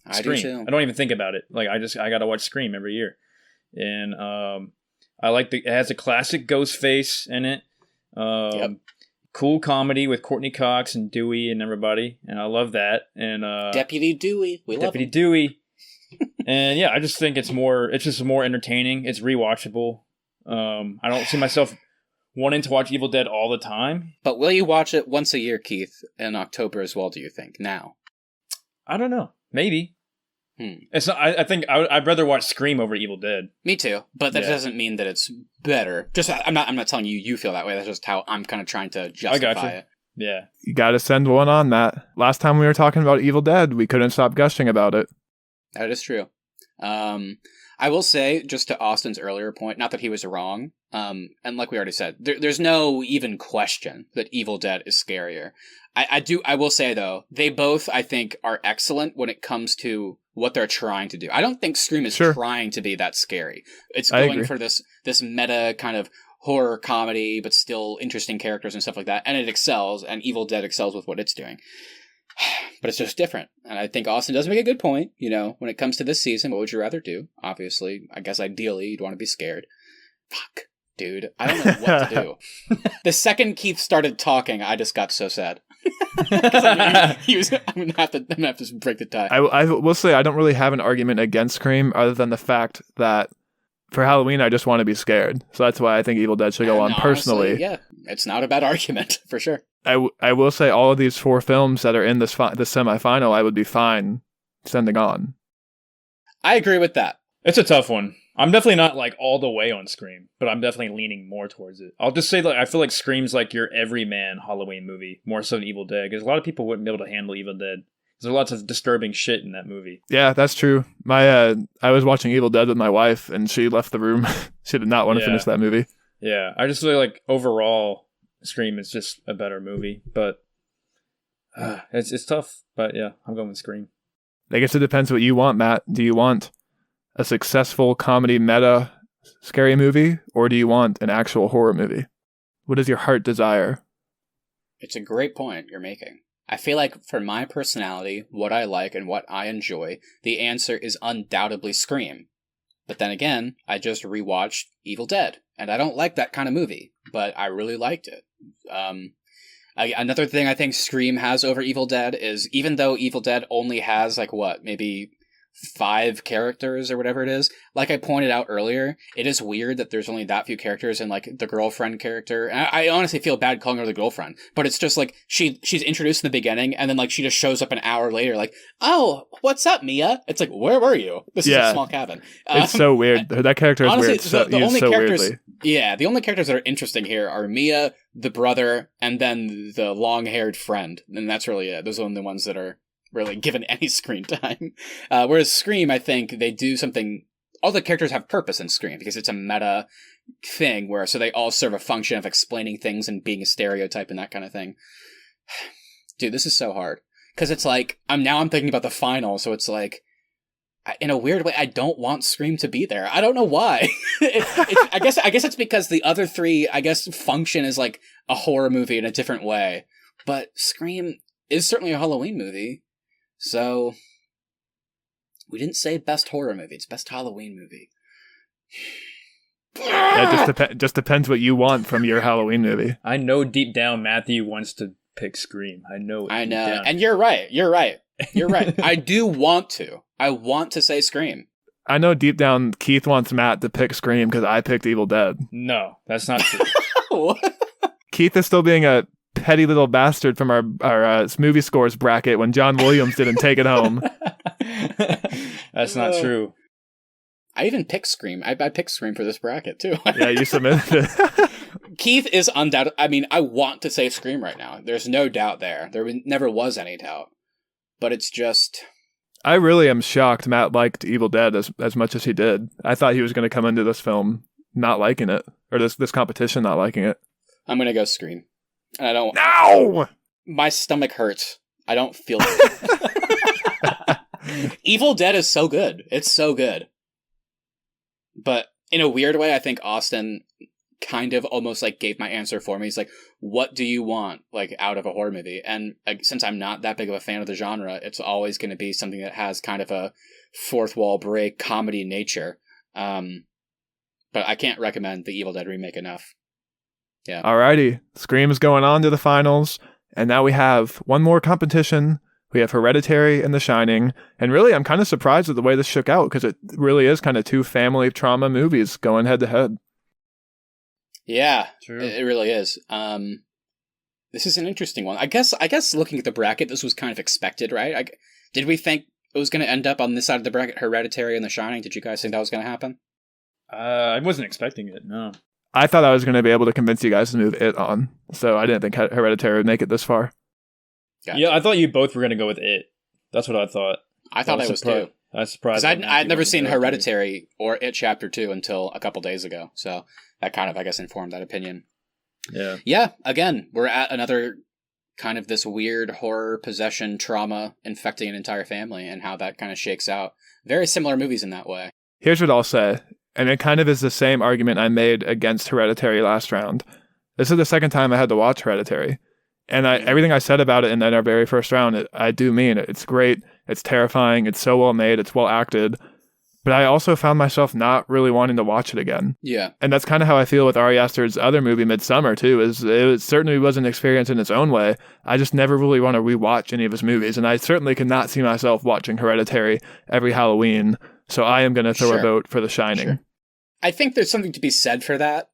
I do
Scream.
too.
I don't even think about it. Like I got to watch Scream every year, and I like it has a classic Ghostface in it.
Yep.
Cool comedy with Courtney Cox and Dewey and everybody, and I love that. And
Deputy Dewey, we love
Deputy
him.
Dewey. And yeah, I just think it's just more entertaining. It's rewatchable. I don't see myself wanting to watch Evil Dead all the time.
But will you watch it once a year, Keith, in October as well, do you think, now?
I don't know. Maybe.
Hmm.
It's not, I think I'd rather watch Scream over Evil Dead.
Me too, but that
Yeah.
doesn't mean that it's better. Just I'm not telling you feel that way. That's just how I'm kind of trying to
I
justify
got you.
it.
Yeah.
You gotta send one on, Matt. Last time we were talking about Evil Dead, we couldn't stop gushing about it.
That is true. I will say, just to Austin's earlier point, not that he was wrong, and like we already said, there's no even question that Evil Dead is scarier. I will say, though, they both, I think, are excellent when it comes to what they're trying to do. I don't think Scream is trying to be that scary. It's going for this meta kind of horror comedy, but still interesting characters and stuff like that, and it excels, and Evil Dead excels with what it's doing. But it's just different. And I think Austin does make a good point. You know, when it comes to this season, what would you rather do? Obviously, I guess ideally, you'd want to be scared. Fuck, dude. I don't know what to do. The second Keith started talking, I just got so sad. I'm gonna have to break the tie.
I will say I don't really have an argument against Scream other than the fact that for Halloween I just want to be scared. So that's why I think Evil Dead should go on
And
personally.
honestly, yeah, it's not a bad argument, for sure.
I will say all of these 4 films that are in this semifinal I would be fine sending on.
I agree with that.
It's a tough one. I'm definitely not like all the way on Scream, but I'm definitely leaning more towards it. I'll just say like I feel like Scream's like your everyman Halloween movie, more so than Evil Dead, because a lot of people wouldn't be able to handle Evil Dead. There's lots of disturbing shit in that movie.
Yeah, that's true. I was watching Evil Dead with my wife and she left the room. She did not want to finish that movie.
Yeah, I just feel like overall Scream is just a better movie, but it's tough. But yeah, I'm going with Scream.
I guess it depends what you want, Matt. Do you want a successful comedy meta scary movie, or do you want an actual horror movie? What does your heart desire?
It's a great point you're making. I feel like for my personality, what I like and what I enjoy, the answer is undoubtedly Scream. But then again, I just rewatched Evil Dead, and I don't like that kind of movie, but I really liked it. Another thing I think Scream has over Evil Dead is, even though Evil Dead only has, maybe 5 characters or whatever it is, like I pointed out earlier, it is weird that there's only that few characters, and the girlfriend character, and I honestly feel bad calling her the girlfriend, but it's just she's introduced in the beginning, and then she just shows up an hour later oh, what's up, Mia? It's where were you? This is a small cabin.
It's so weird. That character is
honestly,
weird.
the only
so
characters,
weirdly.
Yeah, the only characters that are interesting here are Mia, the brother, and then the long-haired friend, and that's really it. Those are the only ones that are really given any screen time. Whereas Scream, I think they do something. All the characters have purpose in Scream because it's a meta thing so they all serve a function of explaining things and being a stereotype and that kind of thing. Dude, this is so hard because it's I'm thinking about the final, so it's in a weird way, I don't want Scream to be there. I don't know why. I guess it's because the other 3, function as a horror movie in a different way, but Scream is certainly a Halloween movie. So, we didn't say best horror movie, it's best Halloween movie.
It just depends what you want from your Halloween movie.
I know deep down Matthew wants to pick Scream. I know.
And you're right. I do want to. I want to say Scream.
I know deep down Keith wants Matt to pick Scream because I picked Evil Dead.
No, that's not true.
What?
Keith is still being a petty little bastard from our movie scores bracket when John Williams didn't take it home.
That's not true.
I even picked Scream. I picked Scream for this bracket, too.
Yeah, you submitted it.
Keith is undoubted. I mean, I want to say Scream right now. There's no doubt there. There never was any doubt. But it's just...
I really am shocked Matt liked Evil Dead as much as he did. I thought he was going to come into this film not liking it, or this competition not liking it.
I'm going to go Scream. And I don't...
No!
My stomach hurts. I don't feel it. Evil Dead is so good. It's so good. But in a weird way, I think Austin kind of almost like gave my answer for me. He's like, what do you want like out of a horror movie? And like, since I'm not that big of a fan of the genre, it's always going to be something that has kind of a fourth wall break comedy nature. But I can't recommend the Evil Dead remake enough. Yeah.
Alrighty. Scream is going on to the finals. And now we have one more competition. We have Hereditary and The Shining. And really, I'm kind of surprised at the way this shook out, because it really is kind of two family trauma movies going head to head.
Yeah,
True.
it really is. This is an interesting one. I guess looking at the bracket, this was kind of expected, right? Did we think it was going to end up on this side of the bracket, Hereditary and The Shining? Did you guys think that was going to happen?
I wasn't expecting it, no.
I thought I was going to be able to convince you guys to move it on, so I didn't think Hereditary would make it this far.
Gotcha.
Yeah, I thought you both were going to go with it. That's what I thought.
I thought I was too.
I was surprised.
Because I'd never seen Hereditary or It Chapter 2 until a couple days ago, so that kind of, I guess, informed that opinion.
Yeah.
Yeah, again, we're at another kind of this weird horror possession trauma infecting an entire family and how that kind of shakes out. Very similar movies in that way.
Here's what I'll say, and it kind of is the same argument I made against Hereditary last round. This is the second time I had to watch Hereditary. And everything I said about it in our very first round, I do mean it. It's great. It's terrifying. It's so well made. It's well acted. But I also found myself not really wanting to watch it again.
Yeah.
And that's kind of how I feel with Ari Aster's other movie, Midsummer, too. It certainly was an experience in its own way. I just never really want to rewatch any of his movies. And I certainly could not see myself watching Hereditary every Halloween. So I am going to throw a vote for The Shining.
Sure. I think there's something to be said for that.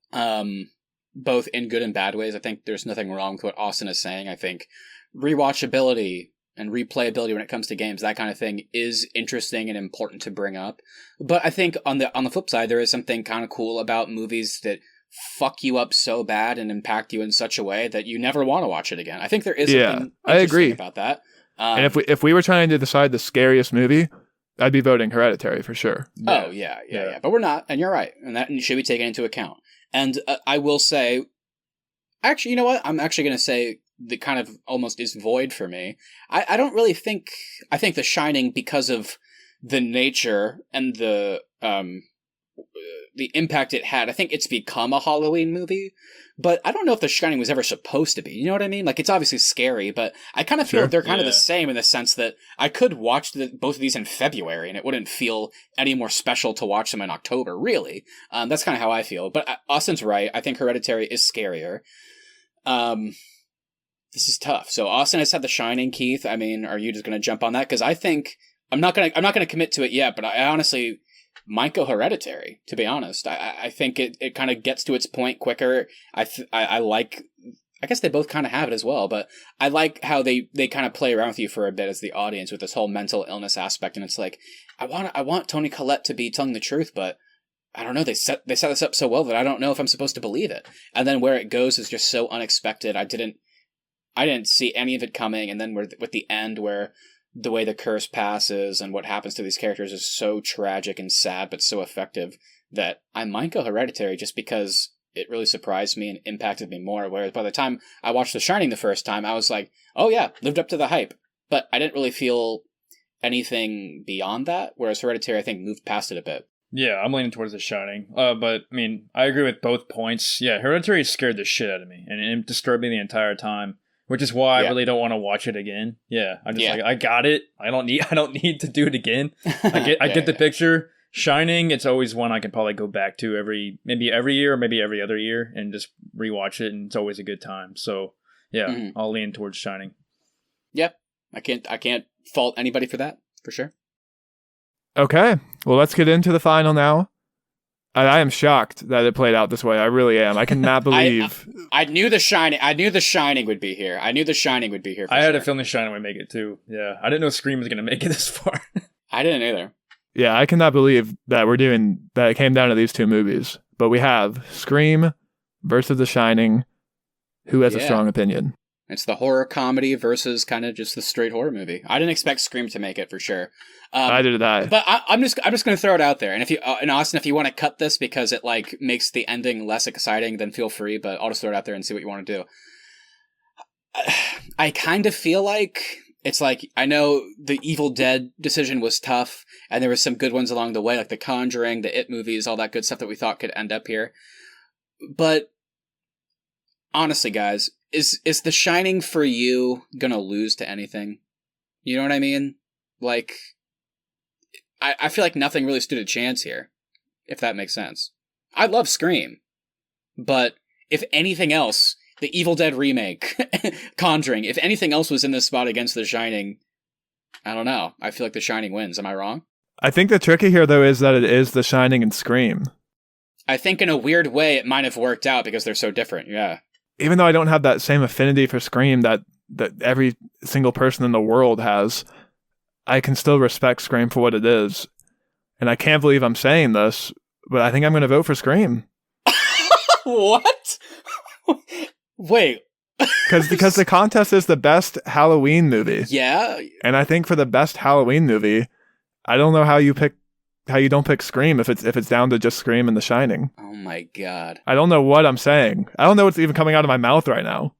Both in good and bad ways. I think there's nothing wrong with what Austin is saying. I think rewatchability and replayability when it comes to games, that kind of thing, is interesting and important to bring up. But I think on the flip side, there is something kind of cool about movies that fuck you up so bad and impact you in such a way that you never want to watch it again. I think there is something
I agree
about that.
And if we were trying to decide the scariest movie, I'd be voting Hereditary for sure.
Oh, yeah. But we're not, and you're right. And that should be taken into account. And I will say, actually, you know what? I'm actually going to say that kind of almost is void for me. I don't really think, I think The Shining, because of the nature and the impact it had, I think it's become a Halloween movie. But I don't know if The Shining was ever supposed to be. You know what I mean? Like, it's obviously scary, but I kind of feel they're kind of the same in the sense that I could watch both of these in February and it wouldn't feel any more special to watch them in October, really. That's kind of how I feel. But Austin's right. I think Hereditary is scarier. This is tough. So Austin has had The Shining. Keith, I mean, are you just going to jump on that? Because I think I'm not going to commit to it yet, but I honestly might go Hereditary, to be honest. I think it kind of gets to its point quicker. I like, I guess they both kind of have it as well, but I like how they kind of play around with you for a bit as the audience with this whole mental illness aspect. And it's like, I want Toni Collette to be telling the truth, but I don't know. They set this up so well that I don't know if I'm supposed to believe it. And then where it goes is just so unexpected. I didn't see any of it coming. And then with the end where the way the curse passes and what happens to these characters is so tragic and sad, but so effective that I might go Hereditary just because it really surprised me and impacted me more. Whereas by the time I watched The Shining the first time, I was like, oh yeah, lived up to the hype. But I didn't really feel anything beyond that. Whereas Hereditary, I think, moved past it a bit.
Yeah, I'm leaning towards The Shining. But, I mean, I agree with both points. Yeah, Hereditary scared the shit out of me. And it disturbed me the entire time. Which is why I really don't want to watch it again. Yeah, I'm just like, I got it. I don't need to do it again. I get the picture. Shining, it's always one I can probably go back to maybe every year or maybe every other year and just rewatch it, and it's always a good time. So yeah, I'll lean towards Shining. Yep,
I can't fault anybody for that, for sure.
Okay, well, let's get into the final now. I am shocked that it played out this way. I really am. I cannot believe.
I knew The Shining. I knew The Shining would be here. I
had a feeling The Shining would make it too. Yeah, I didn't know Scream was going to make it this far.
I didn't either.
Yeah, I cannot believe that that it came down to these two movies. But we have Scream versus The Shining. Who has a strong opinion?
It's the horror comedy versus kind of just the straight horror movie. I didn't expect Scream to make it for sure.
Neither did I.
But I'm just going to throw it out there. And and Austin, if you want to cut this because it like makes the ending less exciting, then feel free. But I'll just throw it out there and see what you want to do. I kind of feel like it's like, I know the Evil Dead decision was tough, and there were some good ones along the way, like The Conjuring, the It movies, all that good stuff that we thought could end up here. But honestly, guys, is The Shining for you gonna lose to anything? You know what I mean? Like, I feel like nothing really stood a chance here, if that makes sense. I love Scream, but if anything else, the Evil Dead remake, Conjuring, if anything else was in this spot against The Shining, I don't know. I feel like The Shining wins. Am I wrong?
I think the tricky here, though, is that it is The Shining and Scream.
I think in a weird way it might have worked out because they're so different, yeah.
Even though I don't have that same affinity for Scream that every single person in the world has, I can still respect Scream for what it is. And I can't believe I'm saying this, but I think I'm going to vote for Scream.
What? Wait.
Because the contest is the best Halloween movie.
Yeah?
And I think for the best Halloween movie, I don't know how you don't pick Scream if it's down to just Scream and The Shining.
Oh my god.
I don't know what I'm saying. I don't know what's even coming out of my mouth right now.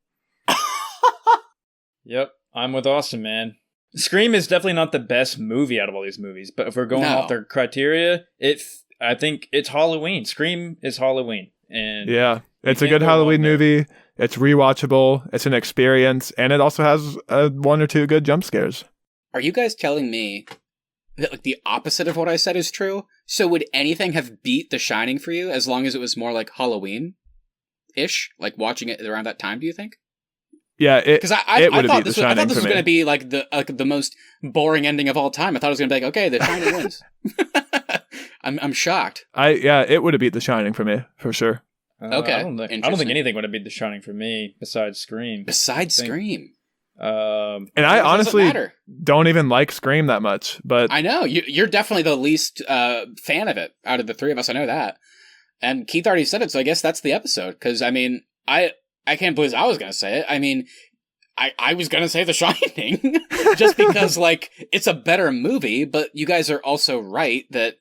Yep, I'm with Austin, man. Scream is definitely not the best movie out of all these movies, but if we're going off their criteria, I think it's Halloween. Scream is Halloween. And
yeah, it's a good Halloween movie. It's rewatchable. It's an experience, and it also has one or two good jump scares.
Are you guys telling me that like the opposite of what I said is true? So would anything have beat The Shining for you as long as it was more like Halloween-ish? Like watching it around that time, do you think?
Yeah,
because I thought this was going to be like the most boring ending of all time. I thought it was going to be like, okay, The Shining wins. I'm shocked.
It would have beat The Shining for me for sure.
Okay,
I don't think anything would have beat The Shining for me besides Scream.
Scream.
And I honestly don't even like Scream that much, but
I know you're definitely the least fan of it out of the three of us. I know that, and Keith already said it, so I guess that's the episode. Because I mean, I can't believe I was going to say it. I mean, I was going to say The Shining just because, like, it's a better movie, but you guys are also right that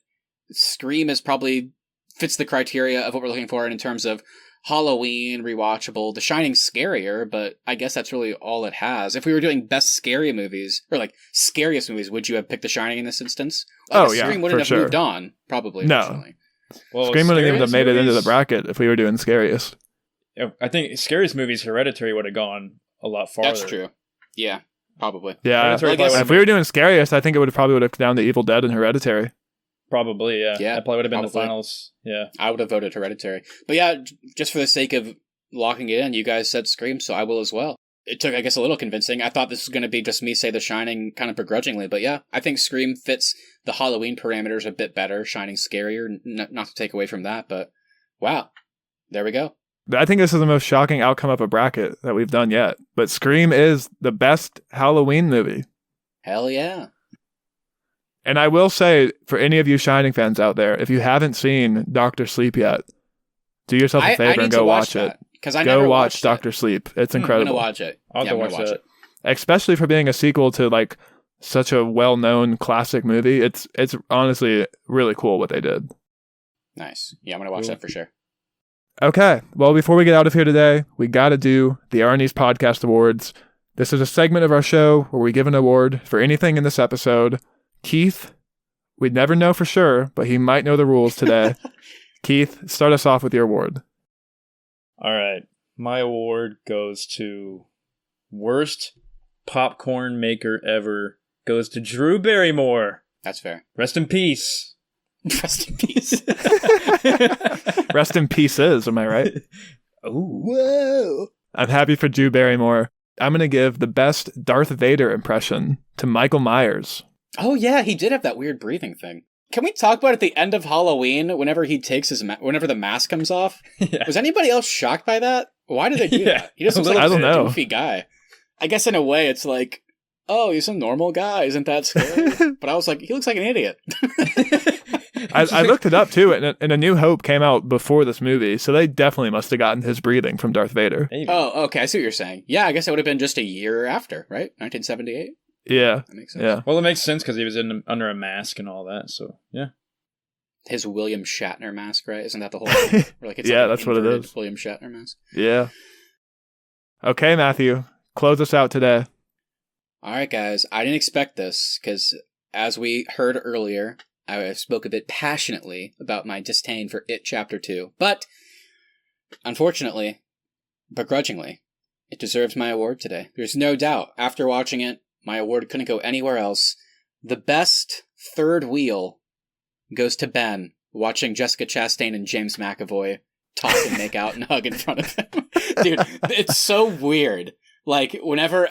Scream is probably fits the criteria of what we're looking for in terms of Halloween, rewatchable. The Shining's scarier, but I guess that's really all it has. If we were doing best scary movies, or like scariest movies, would you have picked The Shining in this instance? Like, Scream wouldn't have moved on, probably.
No. Well, Scream wouldn't even have made it into the bracket if we were doing scariest.
I think scariest movies, Hereditary would have gone a lot farther.
That's true. Yeah, probably.
Yeah, if we were doing scariest, I think it would have down to Evil Dead and Hereditary.
Probably, yeah. That probably would have been the finals. Yeah.
I would have voted Hereditary. But yeah, just for the sake of locking it in, you guys said Scream, so I will as well. It took, I guess, a little convincing. I thought this was going to be just me say The Shining kind of begrudgingly, but yeah, I think Scream fits the Halloween parameters a bit better. Shining's scarier, not to take away from that, but wow, there we go.
I think this is the most shocking outcome of a bracket that we've done yet, but Scream is the best Halloween movie.
Hell yeah.
And I will say, for any of you Shining fans out there, if you haven't seen Dr. Sleep yet, do yourself a favor and go watch it. Go watch Dr. Sleep. It's incredible.
I'm going to watch it.
I'll go watch it.
Especially for being a sequel to like such a well-known classic movie. It's honestly really cool what they did.
Nice. Yeah, I'm going to watch that for sure.
Okay. Well, before we get out of here today, we got to do the Arnies Podcast Awards. This is a segment of our show where we give an award for anything in this episode. Keith, we'd never know for sure, but he might know the rules today. Keith, start us off with your award.
All right. My award goes to worst popcorn maker ever. Goes to Drew Barrymore.
That's fair.
Rest in peace.
Rest in peace.
Rest in pieces, am I right?
Oh,
whoa.
I'm happy for Drew Barrymore. I'm going to give the best Darth Vader impression to Michael Myers.
Oh yeah, he did have that weird breathing thing. Can we talk about at the end of Halloween, whenever he takes whenever the mask comes off? Yeah. Was anybody else shocked by that? Why did they do that? He just looks like a goofy guy. I guess in a way it's like, oh, he's a normal guy. Isn't that scary? But I was like, he looks like an idiot.
I looked it up too, and A New Hope came out before this movie, so they definitely must have gotten his breathing from Darth Vader.
Maybe.
Oh, okay, I see what you're saying. Yeah, I guess it would have been just a year after, right? 1978?
Yeah.
That makes sense.
Yeah.
Well, it makes sense because he was under a mask and all that, so yeah.
His William Shatner mask, right? Isn't that the whole thing?
Yeah, that's what it is.
William Shatner mask.
Yeah. Okay, Matthew, close us out today.
All right, guys. I didn't expect this because, as we heard earlier, I spoke a bit passionately about my disdain for It Chapter 2. But unfortunately, begrudgingly, it deserves my award today. There's no doubt. After watching it, my award couldn't go anywhere else. The best third wheel goes to Ben, watching Jessica Chastain and James McAvoy talk and make out and hug in front of him. Dude, it's so weird. Like, whenever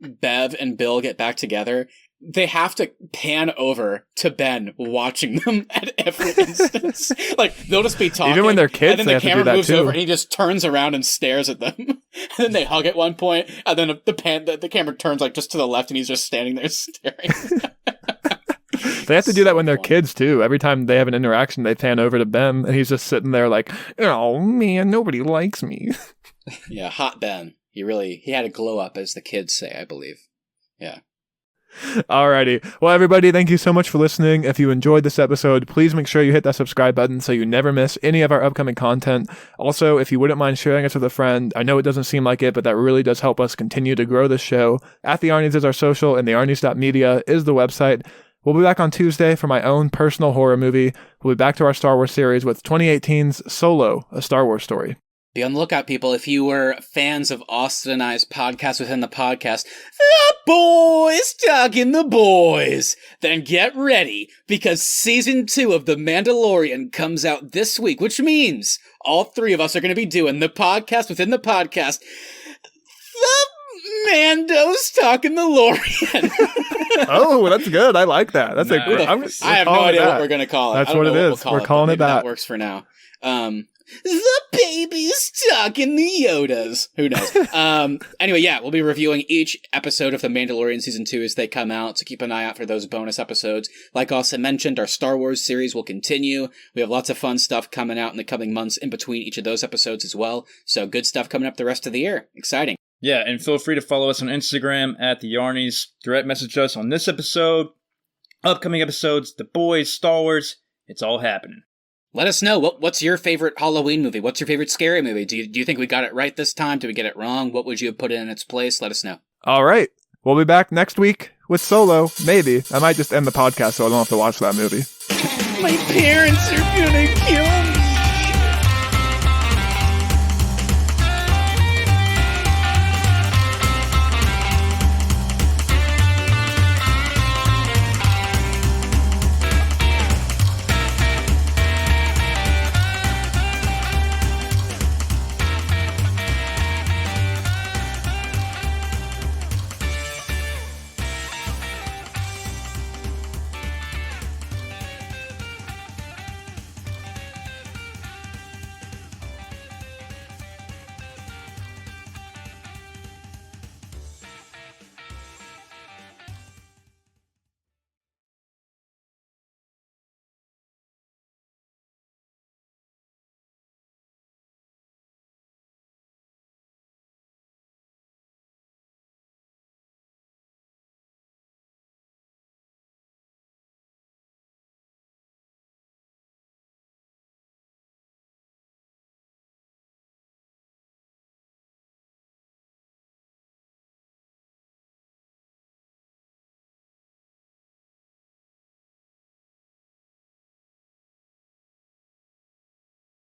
Bev and Bill get back together, they have to pan over to Ben watching them at every instance. Like, they'll just be talking.
Even when they're kids,
and then
they
the
have to do
camera
that
moves
too.
over and he just turns around and stares at them. And then they hug at one point, and then the camera turns like just to the left and he's just standing there staring.
They have to do that when they're kids too. Every time they have an interaction, they pan over to Ben, and he's just sitting there like, "Oh man, nobody likes me."
Yeah, hot Ben. He had a glow up, as the kids say, I believe. Yeah.
Alrighty. Well, everybody, thank you so much for listening. If you enjoyed this episode, please make sure you hit that subscribe button so you never miss any of our upcoming content. Also, if you wouldn't mind sharing us with a friend, I know it doesn't seem like it, but that really does help us continue to grow this show. At the Arnies is our social, and the Arnies.media is the website. We'll be back on Tuesday for my own personal horror movie. We'll be back to our Star Wars series with 2018's Solo, a Star Wars story.
Be on the lookout, people. If you were fans of Austin and I's podcast within the podcast, The Boys Talking the Boys, then get ready, because Season 2 of The Mandalorian comes out this week, which means all three of us are going to be doing the podcast within the podcast, The Mando's Talking the Lorian.
Oh, that's good. I like that. That's
Nice.
I have no idea what we're going to call it.
That's
I don't
what
know
it
what
is.
we'll call
We're
it,
calling
but
it
maybe
that.
That works for now. The baby's talking the Yodas. Who knows? Anyway, yeah, we'll be reviewing each episode of The Mandalorian Season 2 as they come out, so keep an eye out for those bonus episodes. Like Austin mentioned, our Star Wars series will continue. We have lots of fun stuff coming out in the coming months in between each of those episodes as well, so good stuff coming up the rest of the year. Exciting.
Yeah, and feel free to follow us on Instagram at the Arnies. Direct message us on this episode, upcoming episodes, The Boys, Star Wars. It's all happening.
Let us know, what's your favorite Halloween movie? What's your favorite scary movie? Do you think we got it right this time? Did we get it wrong? What would you have put in its place? Let us know.
All right. We'll be back next week with Solo. Maybe. I might just end the podcast so I don't have to watch that movie.
My parents are gonna kill me.